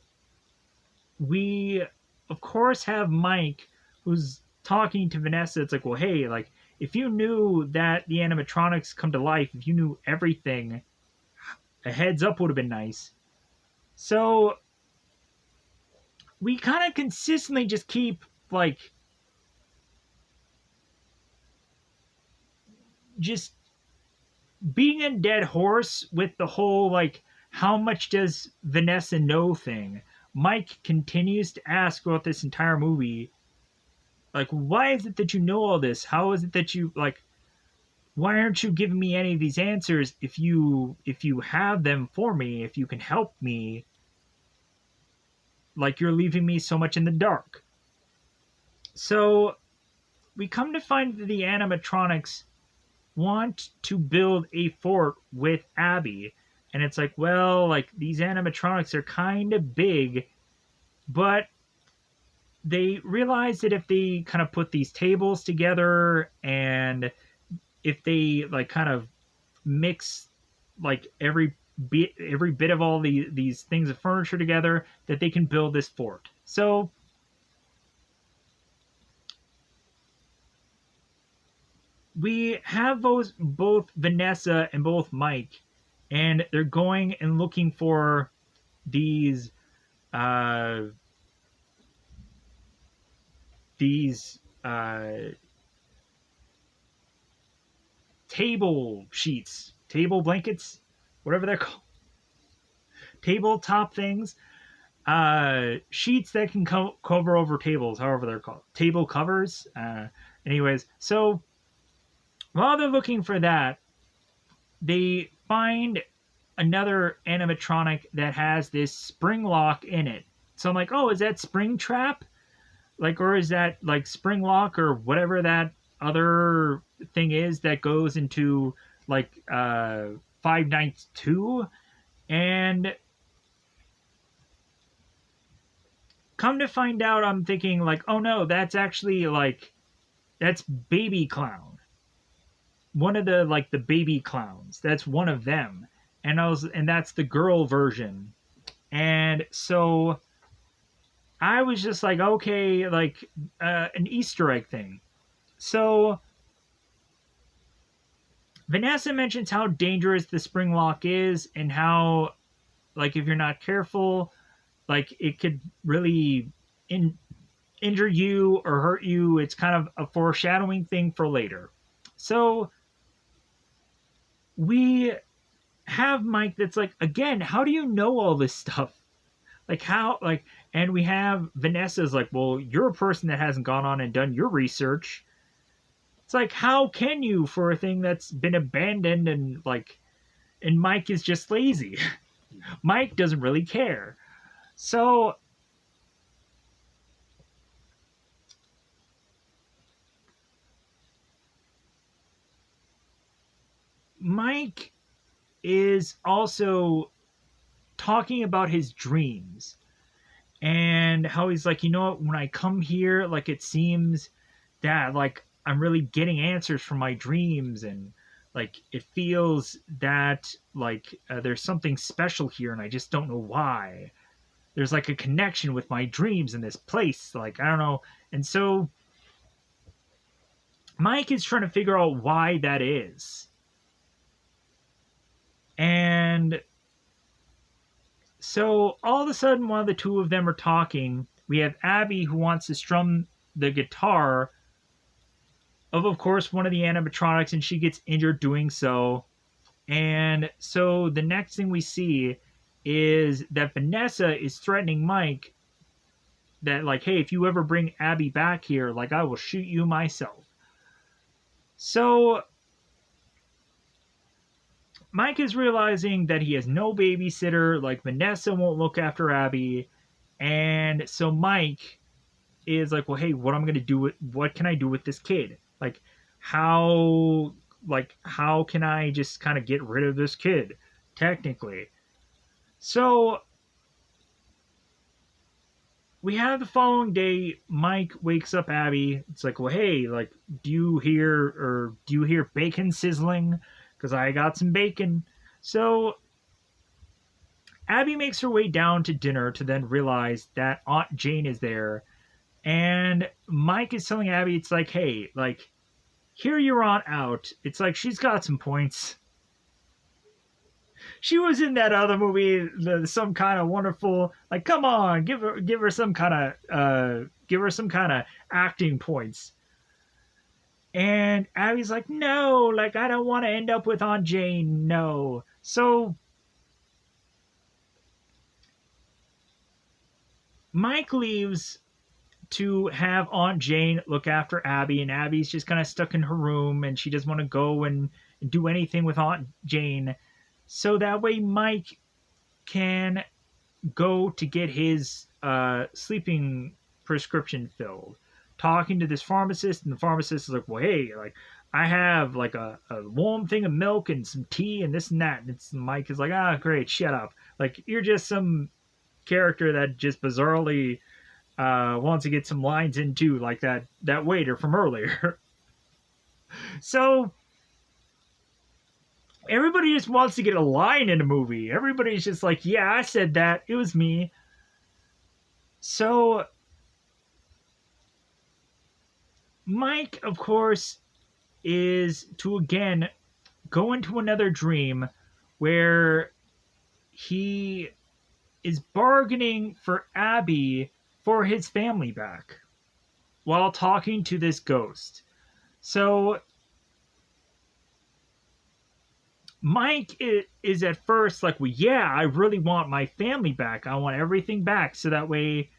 we of course have Mike who's talking to Vanessa. It's like, well, hey, like if you knew that the animatronics come to life, if you knew everything, a heads up would have been nice. So we kind of consistently just keep like just being a dead horse with the whole like how much does Vanessa know thing. Mike continues to ask throughout this entire movie, like, why is it that you know all this? How is it that you like? Why aren't you giving me any of these answers? If you have them for me, if you can help me, like you're leaving me so much in the dark. So we come to find that the animatronics want to build a fort with Abby. And it's like, well, like these animatronics are kind of big, but they realize that if they kind of put these tables together, and if they like kind of mix like every bit of all these things of furniture together, that they can build this fort. So we have those both Vanessa and both Mike, and they're going and looking for these uh these table sheets, table blankets, whatever they're called, tabletop things, sheets that can cover over tables, however they're called, table covers. Anyways, so while they're looking for that, they find another animatronic that has this spring lock in it. So I'm like, oh, is that Spring Trap? Like, or is that like Spring Lock or whatever that other thing is that goes into like Five Nights 2? And come to find out, I'm thinking like, oh no, that's actually like that's Baby Clown. One of the like the baby clowns. That's one of them. And that's the girl version. And so I was just like, okay, like an Easter egg thing. So Vanessa mentions how dangerous the spring lock is and how, like, if you're not careful, like, it could really injure you or hurt you. It's kind of a foreshadowing thing for later. So we have Mike that's like, again, how do you know all this stuff? Like, how, like, and we have Vanessa's like, well, you're a person that hasn't gone on and done your research. It's like, how can you for a thing that's been abandoned and like, and Mike is just lazy. Mike doesn't really care. So Mike is also talking about his dreams and how he's like, you know what, when I come here, like, it seems that like I'm really getting answers from my dreams, and like it feels that like there's something special here and I just don't know why. There's like a connection with my dreams in this place, like, I don't know. And so Mike is trying to figure out why that is. And so all of a sudden, while the two of them are talking, we have Abby who wants to strum the guitar of course, one of the animatronics, and she gets injured doing so. And so the next thing we see is that Vanessa is threatening Mike that, like, hey, if you ever bring Abby back here, like, I will shoot you myself. So Mike is realizing that he has no babysitter, like, Vanessa won't look after Abby. And so Mike is like, well, hey, what can I do with this kid? Like, how can I just kind of get rid of this kid, technically? So we have the following day, Mike wakes up Abby. It's like, well, hey, like, do you hear bacon sizzling? Because I got some bacon. So Abby makes her way down to dinner to then realize that Aunt Jane is there. And Mike is telling Abby, it's like, hey, like, hear your aunt out. It's like, she's got some points. She was in that other movie, Some Kind of Wonderful. Like, come on, give her some kind of acting points. And Abby's like, no, like, I don't want to end up with Aunt Jane, no. So Mike leaves to have Aunt Jane look after Abby, and Abby's just kind of stuck in her room, and she doesn't want to go and do anything with Aunt Jane. So that way Mike can go to get his sleeping prescription filled. Talking to this pharmacist, and the pharmacist is like, well, hey, like, I have like a warm thing of milk and some tea and this and that. And Mike is like, ah, great, shut up. Like, you're just some character that just bizarrely wants to get some lines into, like that waiter from earlier. So everybody just wants to get a line in a movie. Everybody's just like, yeah, I said that. It was me. So Mike, of course, is to again go into another dream where he is bargaining for Abby for his family back while talking to this ghost. So Mike is at first like, well, yeah, I really want my family back. I want everything back. So that way,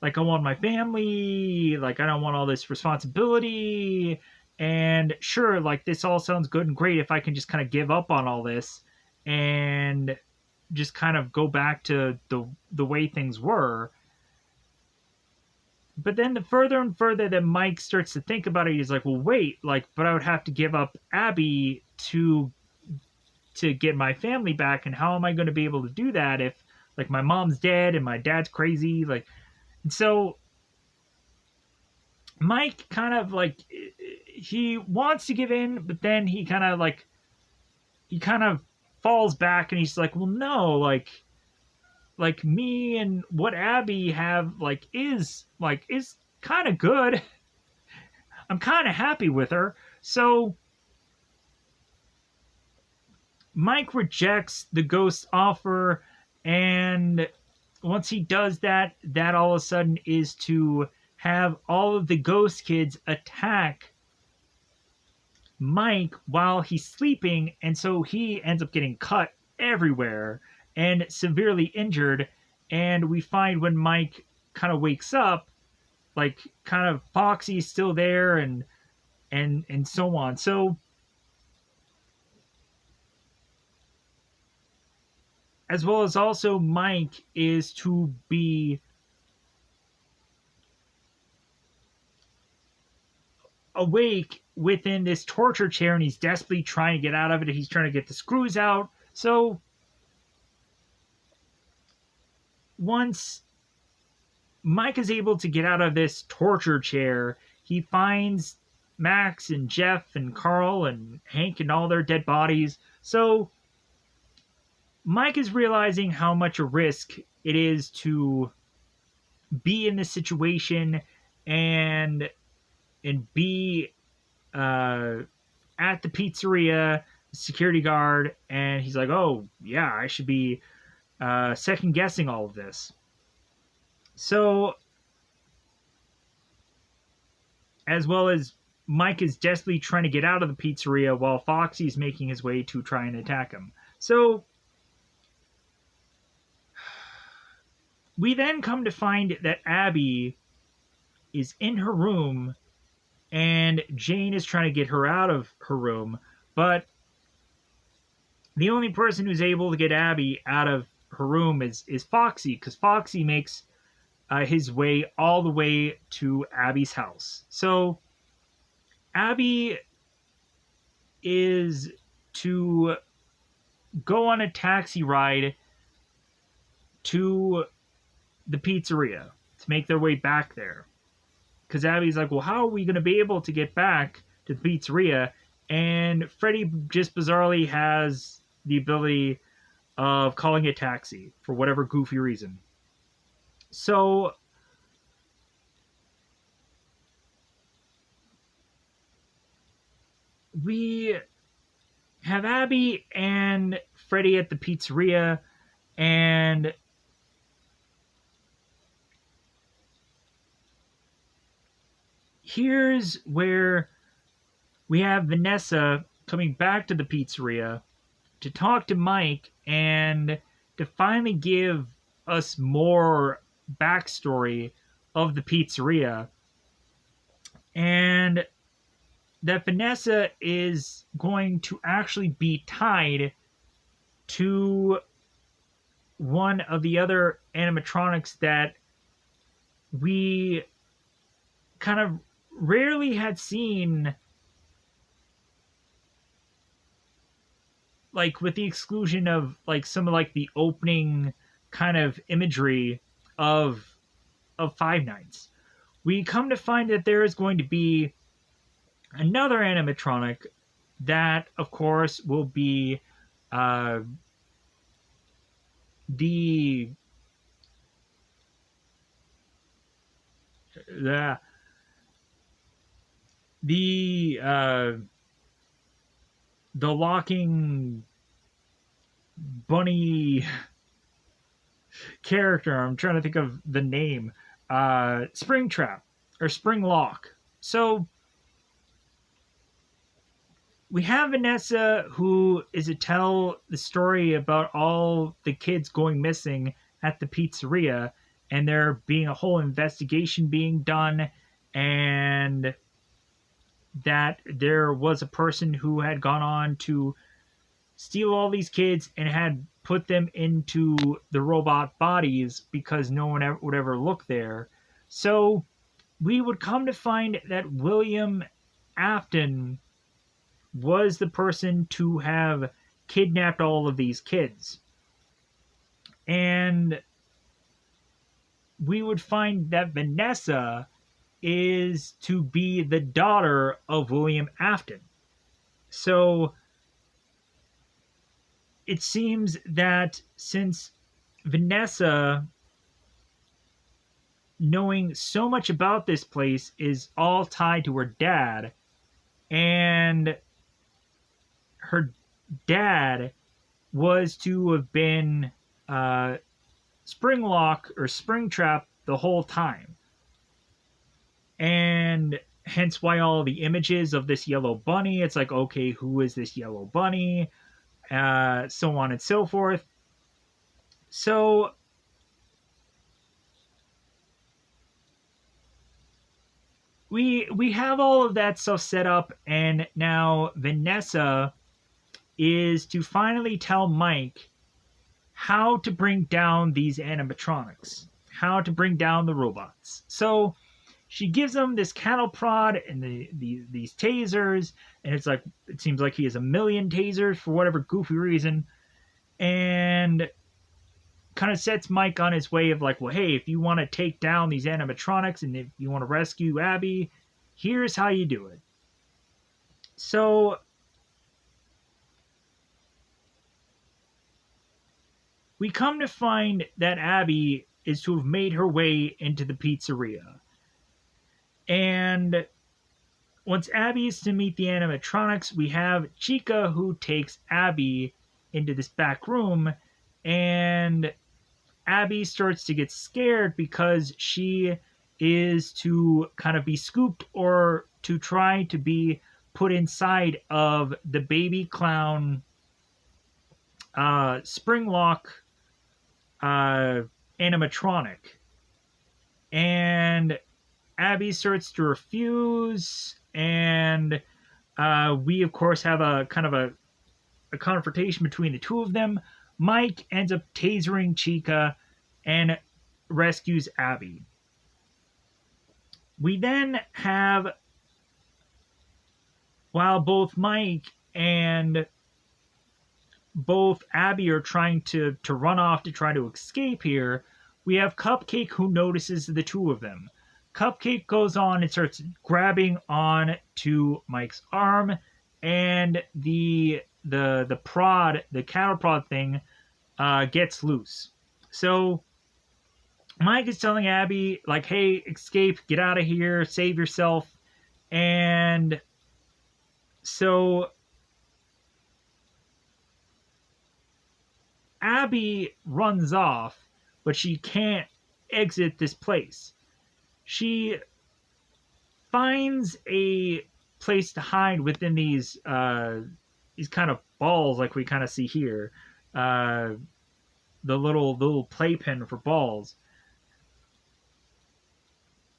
like, I want my family. Like, I don't want all this responsibility. And sure, like, this all sounds good and great if I can just kind of give up on all this and just kind of go back to the way things were. But then the further and further that Mike starts to think about it, he's like, well, wait, like, but I would have to give up Abby to get my family back, and how am I going to be able to do that if like my mom's dead and my dad's crazy? Like, and so Mike kind of like he wants to give in, but then he kind of falls back and he's like, well, no, like me and what Abby have is kind of good. I'm kind of happy with her. So Mike rejects the ghost's offer, and once he does that, that all of a sudden is to have all of the ghost kids attack Mike while he's sleeping, and so he ends up getting cut everywhere and severely injured. And we find when Mike kind of wakes up, like kind of Foxy's still there and so on. So as well as also Mike is to be awake within this torture chair and he's desperately trying to get out of it. He's trying to get the screws out. So once Mike is able to get out of this torture chair, he finds Max and Jeff and Carl and Hank and all their dead bodies. So Mike is realizing how much a risk it is to be in this situation and be at the pizzeria security guard, and he's like, oh yeah, I should be second guessing all of this. So as well as Mike is desperately trying to get out of the pizzeria while Foxy's making his way to try and attack him. So we then come to find that Abby is in her room and Jane is trying to get her out of her room, but the only person who's able to get Abby out of her room is Foxy, because Foxy makes his way all the way to Abby's house. So Abby is to go on a taxi ride to the pizzeria to make their way back there. Because Abby's like, well, how are we going to be able to get back to the pizzeria? And Freddy just bizarrely has the ability of calling a taxi for whatever goofy reason. So we have Abby and Freddy at the pizzeria, and here's where we have Vanessa coming back to the pizzeria to talk to Mike and to finally give us more backstory of the pizzeria. And that Vanessa is going to actually be tied to one of the other animatronics that we kind of rarely had seen, like with the exclusion of like some of like the opening kind of imagery of Five Nights. We come to find that there is going to be another animatronic that, of course, will be the the locking bunny character. I'm trying to think of the name. Springtrap or Springlock. So we have Vanessa, who is to tell the story about all the kids going missing at the pizzeria, and there being a whole investigation being done, and that there was a person who had gone on to steal all these kids and had put them into the robot bodies because no one would ever look there. So we would come to find that William Afton was the person to have kidnapped all of these kids. And we would find that Vanessa is to be the daughter of William Afton. So it seems that since Vanessa, knowing so much about this place, is all tied to her dad, and her dad was to have been Springlock or Springtrap the whole time. And hence why all the images of this yellow bunny, it's like, okay, who is this yellow bunny? So on and so forth. So we have all of that stuff set up, and now Vanessa is to finally tell Mike how to bring down these animatronics, how to bring down the robots. So she gives him this cattle prod and these tasers, and it's like, it seems like he has a million tasers for whatever goofy reason, and kind of sets Mike on his way of like, well, hey, if you want to take down these animatronics and if you want to rescue Abby, here's how you do it. So we come to find that Abby is to have made her way into the pizzeria. And once Abby is to meet the animatronics, we have Chica, who takes Abby into this back room, and Abby starts to get scared because she is to kind of be scooped or to try to be put inside of the baby clown Springlock animatronic. And Abby starts to refuse, and we of course have a kind of a confrontation between the two of them. Mike ends up tasering Chica and rescues Abby. We then have, while both Mike and both Abby are trying to run off to try to escape here, we have Cupcake, who notices the two of them. Cupcake goes on and starts grabbing on to Mike's arm, and the prod, the cattle prod thing, gets loose. So Mike is telling Abby, like, hey, escape, get out of here, save yourself. And so Abby runs off, but she can't exit this place. She finds a place to hide within these kind of balls, like we kind of see here, the little playpen for balls.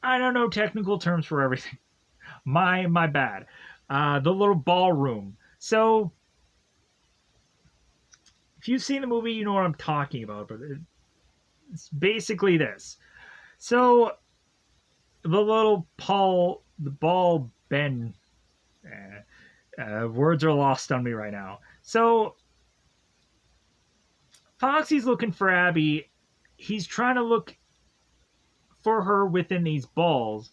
I don't know technical terms for everything. My bad. The little ballroom. So if you've seen the movie, you know what I'm talking about, but it's basically this. So the ball Ben. Words are lost on me right now. So Foxy's looking for Abby. He's trying to look for her within these balls.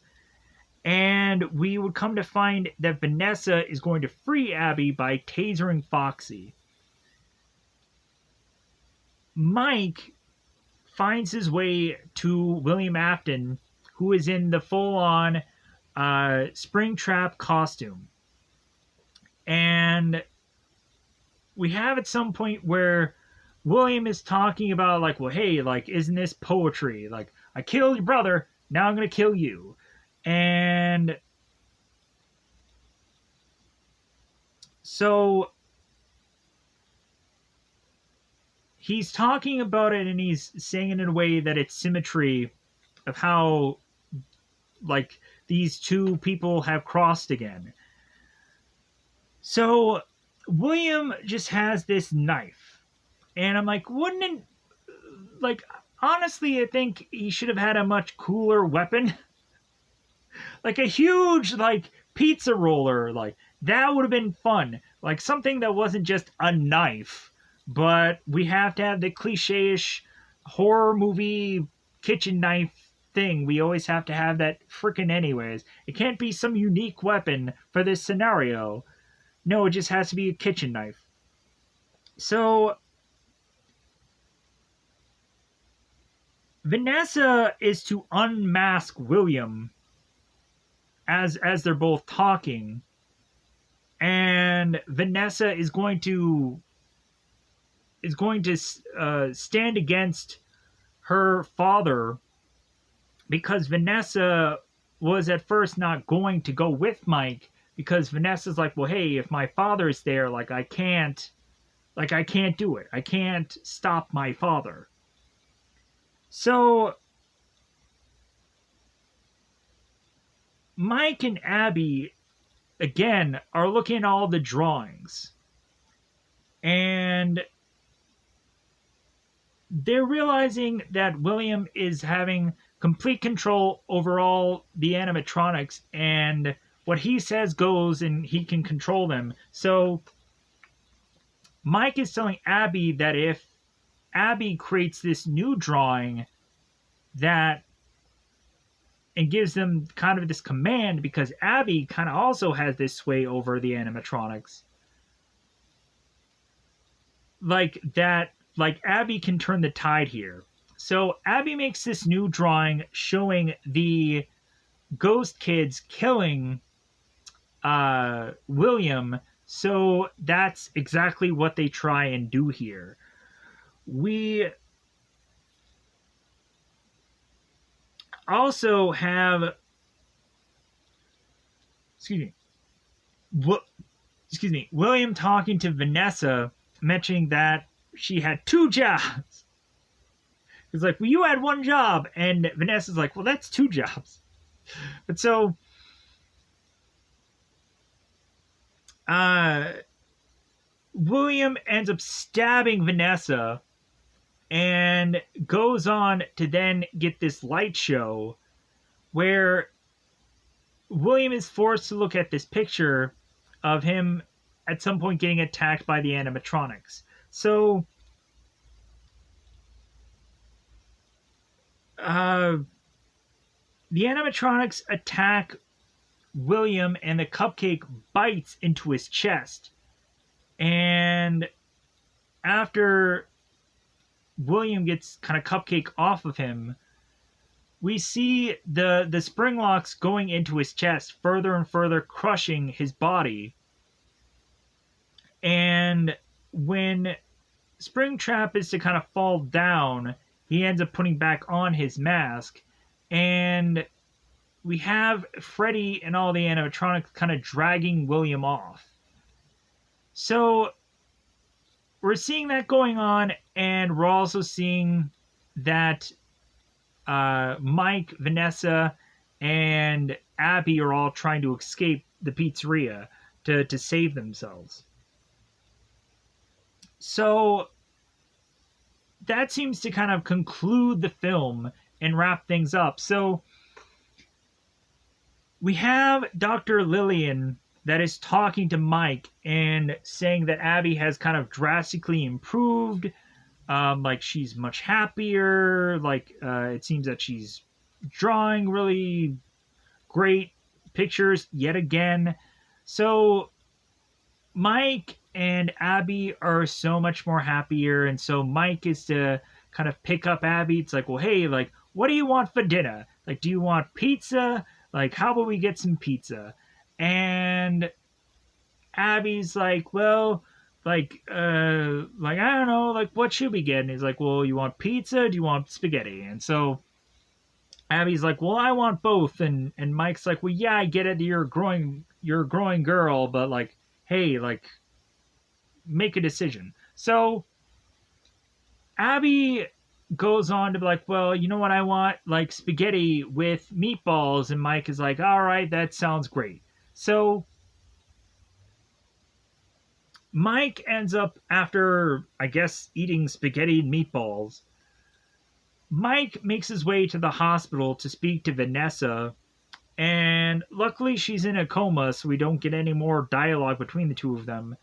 And we would come to find that Vanessa is going to free Abby by tasering Foxy. Mike finds his way to William Afton, who is in the full-on Springtrap costume. And we have at some point where William is talking about, like, well, hey, like, isn't this poetry? Like, I killed your brother, now I'm going to kill you. And So he's talking about it and he's saying it in a way that it's symmetry of how, like, these two people have crossed again. So William just has this knife, and I'm like, wouldn't it, like, honestly, I think he should have had a much cooler weapon, like a huge, like, pizza roller. Like, that would have been fun, like something that wasn't just a knife. But we have to have the cliche-ish horror movie kitchen knife thing. We always have to have that frickin' anyways. It can't be some unique weapon for this scenario. No, it just has to be a kitchen knife. So Vanessa is to unmask William as they're both talking, and Vanessa is going to stand against her father, because Vanessa was at first not going to go with Mike, because Vanessa's like, well, hey, if my father's there, like, I can't do it. I can't stop my father. So Mike and Abby again are looking at all the drawings, and they're realizing that William is having complete control over all the animatronics, and what he says goes and he can control them. So Mike is telling Abby that if Abby creates this new drawing that and gives them kind of this command, because Abby kind of also has this sway over the animatronics, like Abby can turn the tide here. So Abby makes this new drawing showing the ghost kids killing William. So that's exactly what they try and do here. We also have, William talking to Vanessa, mentioning that she had two jobs. He's like, well, you had one job, and Vanessa's like, well, that's two jobs. But so William ends up stabbing Vanessa and goes on to then get this light show where William is forced to look at this picture of him at some point getting attacked by the animatronics. So the animatronics attack William, and the cupcake bites into his chest. And after William gets kind of cupcake off of him, we see the spring locks going into his chest further and further, crushing his body. And when Springtrap is to kind of fall down, he ends up putting back on his mask, and we have Freddy and all the animatronics kind of dragging William off. So we're seeing that going on, and we're also seeing that Mike, Vanessa, and Abby are all trying to escape the pizzeria to save themselves. So that seems to kind of conclude the film and wrap things up. So we have Dr. Lillian that is talking to Mike and saying that Abby has kind of drastically improved. Like, she's much happier. Like, it seems that she's drawing really great pictures yet again. So Mike and Abby are so much more happier, and so Mike is to kind of pick up Abby. It's like, well, hey, like, what do you want for dinner? Like, do you want pizza? Like, how about we get some pizza? And Abby's like, well, like, I don't know, like, what should we get? And he's like, well, you want pizza? Do you want spaghetti? And so Abby's like, well, I want both. And Mike's like, well, yeah, I get it. You're a growing girl, but like, hey, like, make a decision. So Abby goes on to be like, well, you know what, I want like spaghetti with meatballs, and Mike is like, all right, that sounds great. So Mike ends up, after I guess eating spaghetti and meatballs, Mike makes his way to the hospital to speak to Vanessa, and luckily she's in a coma, so we don't get any more dialogue between the two of them.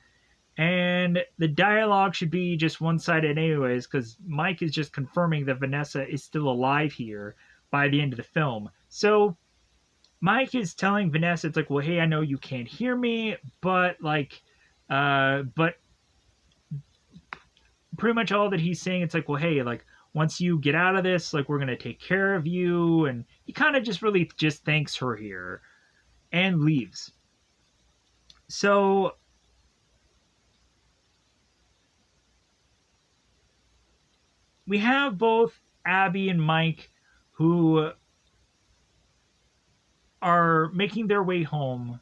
And the dialogue should be just one sided, anyways, because Mike is just confirming that Vanessa is still alive here by the end of the film. So Mike is telling Vanessa, it's like, well, hey, I know you can't hear me, but like, but pretty much all that he's saying, it's like, well, hey, like, once you get out of this, like, we're going to take care of you. And he kind of just really just thanks her here and leaves. So we have both Abby and Mike who are making their way home,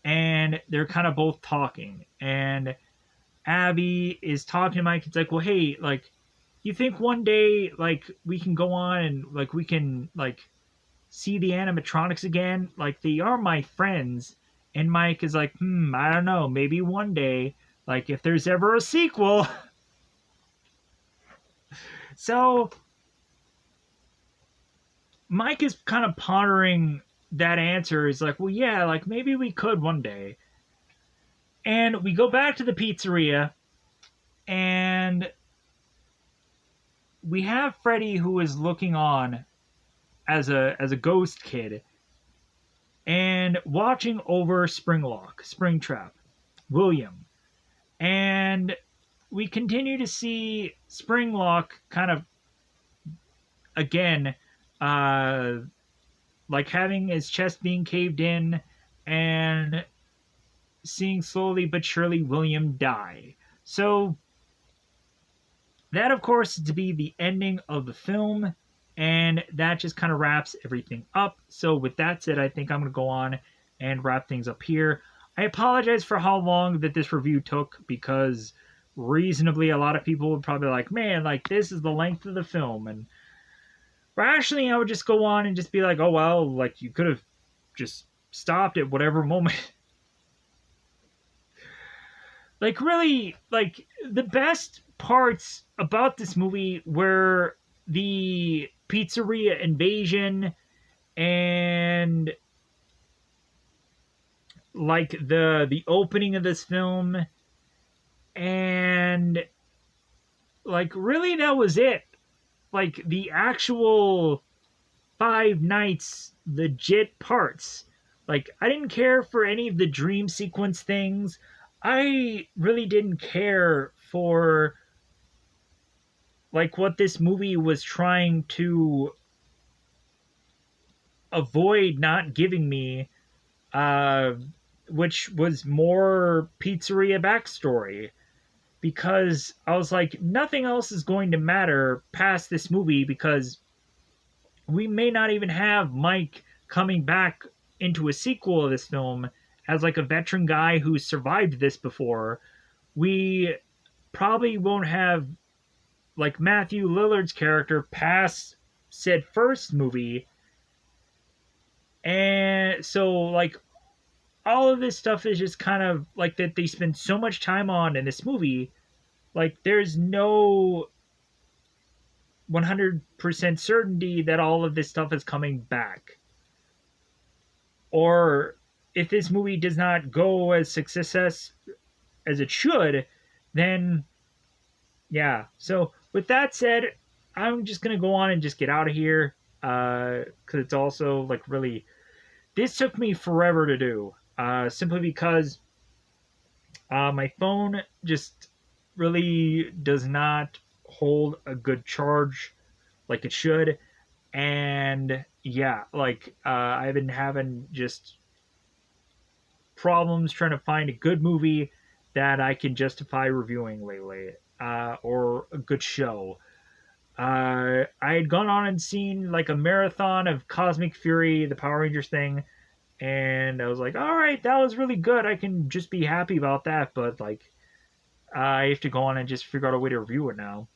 and they're kind of both talking. And Abby is talking to Mike. It's like, well, hey, like, you think one day, like, we can go on and, like, we can, like, see the animatronics again? Like, they are my friends. And Mike is like, I don't know, maybe one day, like, if there's ever a sequel. So Mike is kind of pondering that answer. He's like, well, yeah, like, maybe we could one day. And we go back to the pizzeria, and we have Freddy, who is looking on as a ghost kid and watching over Springtrap, William. And we continue to see Springlock kind of again, uh, like having his chest being caved in, and seeing slowly but surely William die. So that, of course, is to be the ending of the film, and that just kind of wraps everything up. So, with that said, I think I'm going to go on and wrap things up here. I apologize for how long that this review took, because reasonably a lot of people would probably be like, man, like, this is the length of the film. And rationally, I would just go on and just be like, oh, well, like, you could have just stopped at whatever moment. Like, really, like, the best parts about this movie were the pizzeria invasion, and like the opening of this film, and like, really, that was it. Like, the actual Five Nights legit parts, like, I didn't care for any of the dream sequence things. I really didn't care for like what this movie was trying to avoid not giving me, uh, which was more pizzeria backstory. Because I was like, nothing else is going to matter past this movie, because we may not even have Mike coming back into a sequel of this film as like a veteran guy who survived this before. We probably won't have like Matthew Lillard's character past said first movie. And so, like, all of this stuff is just kind of like that they spend so much time on in this movie. Like, there's no 100% certainty that all of this stuff is coming back. Or if this movie does not go as success as it should, then yeah. So with that said, I'm just gonna go on and just get out of here, because it's also like really, this took me forever to do, simply because my phone just really does not hold a good charge like it should. And yeah, like, I've been having just problems trying to find a good movie that I can justify reviewing lately, or a good show. I had gone on and seen like a marathon of Cosmic Fury, the Power Rangers thing, And I was like, all right, that was really good. I can just be happy about that. But like, I have to go on and just figure out a way to review it now.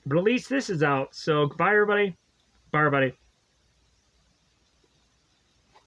But at least this is out. So goodbye, everybody. Bye, everybody.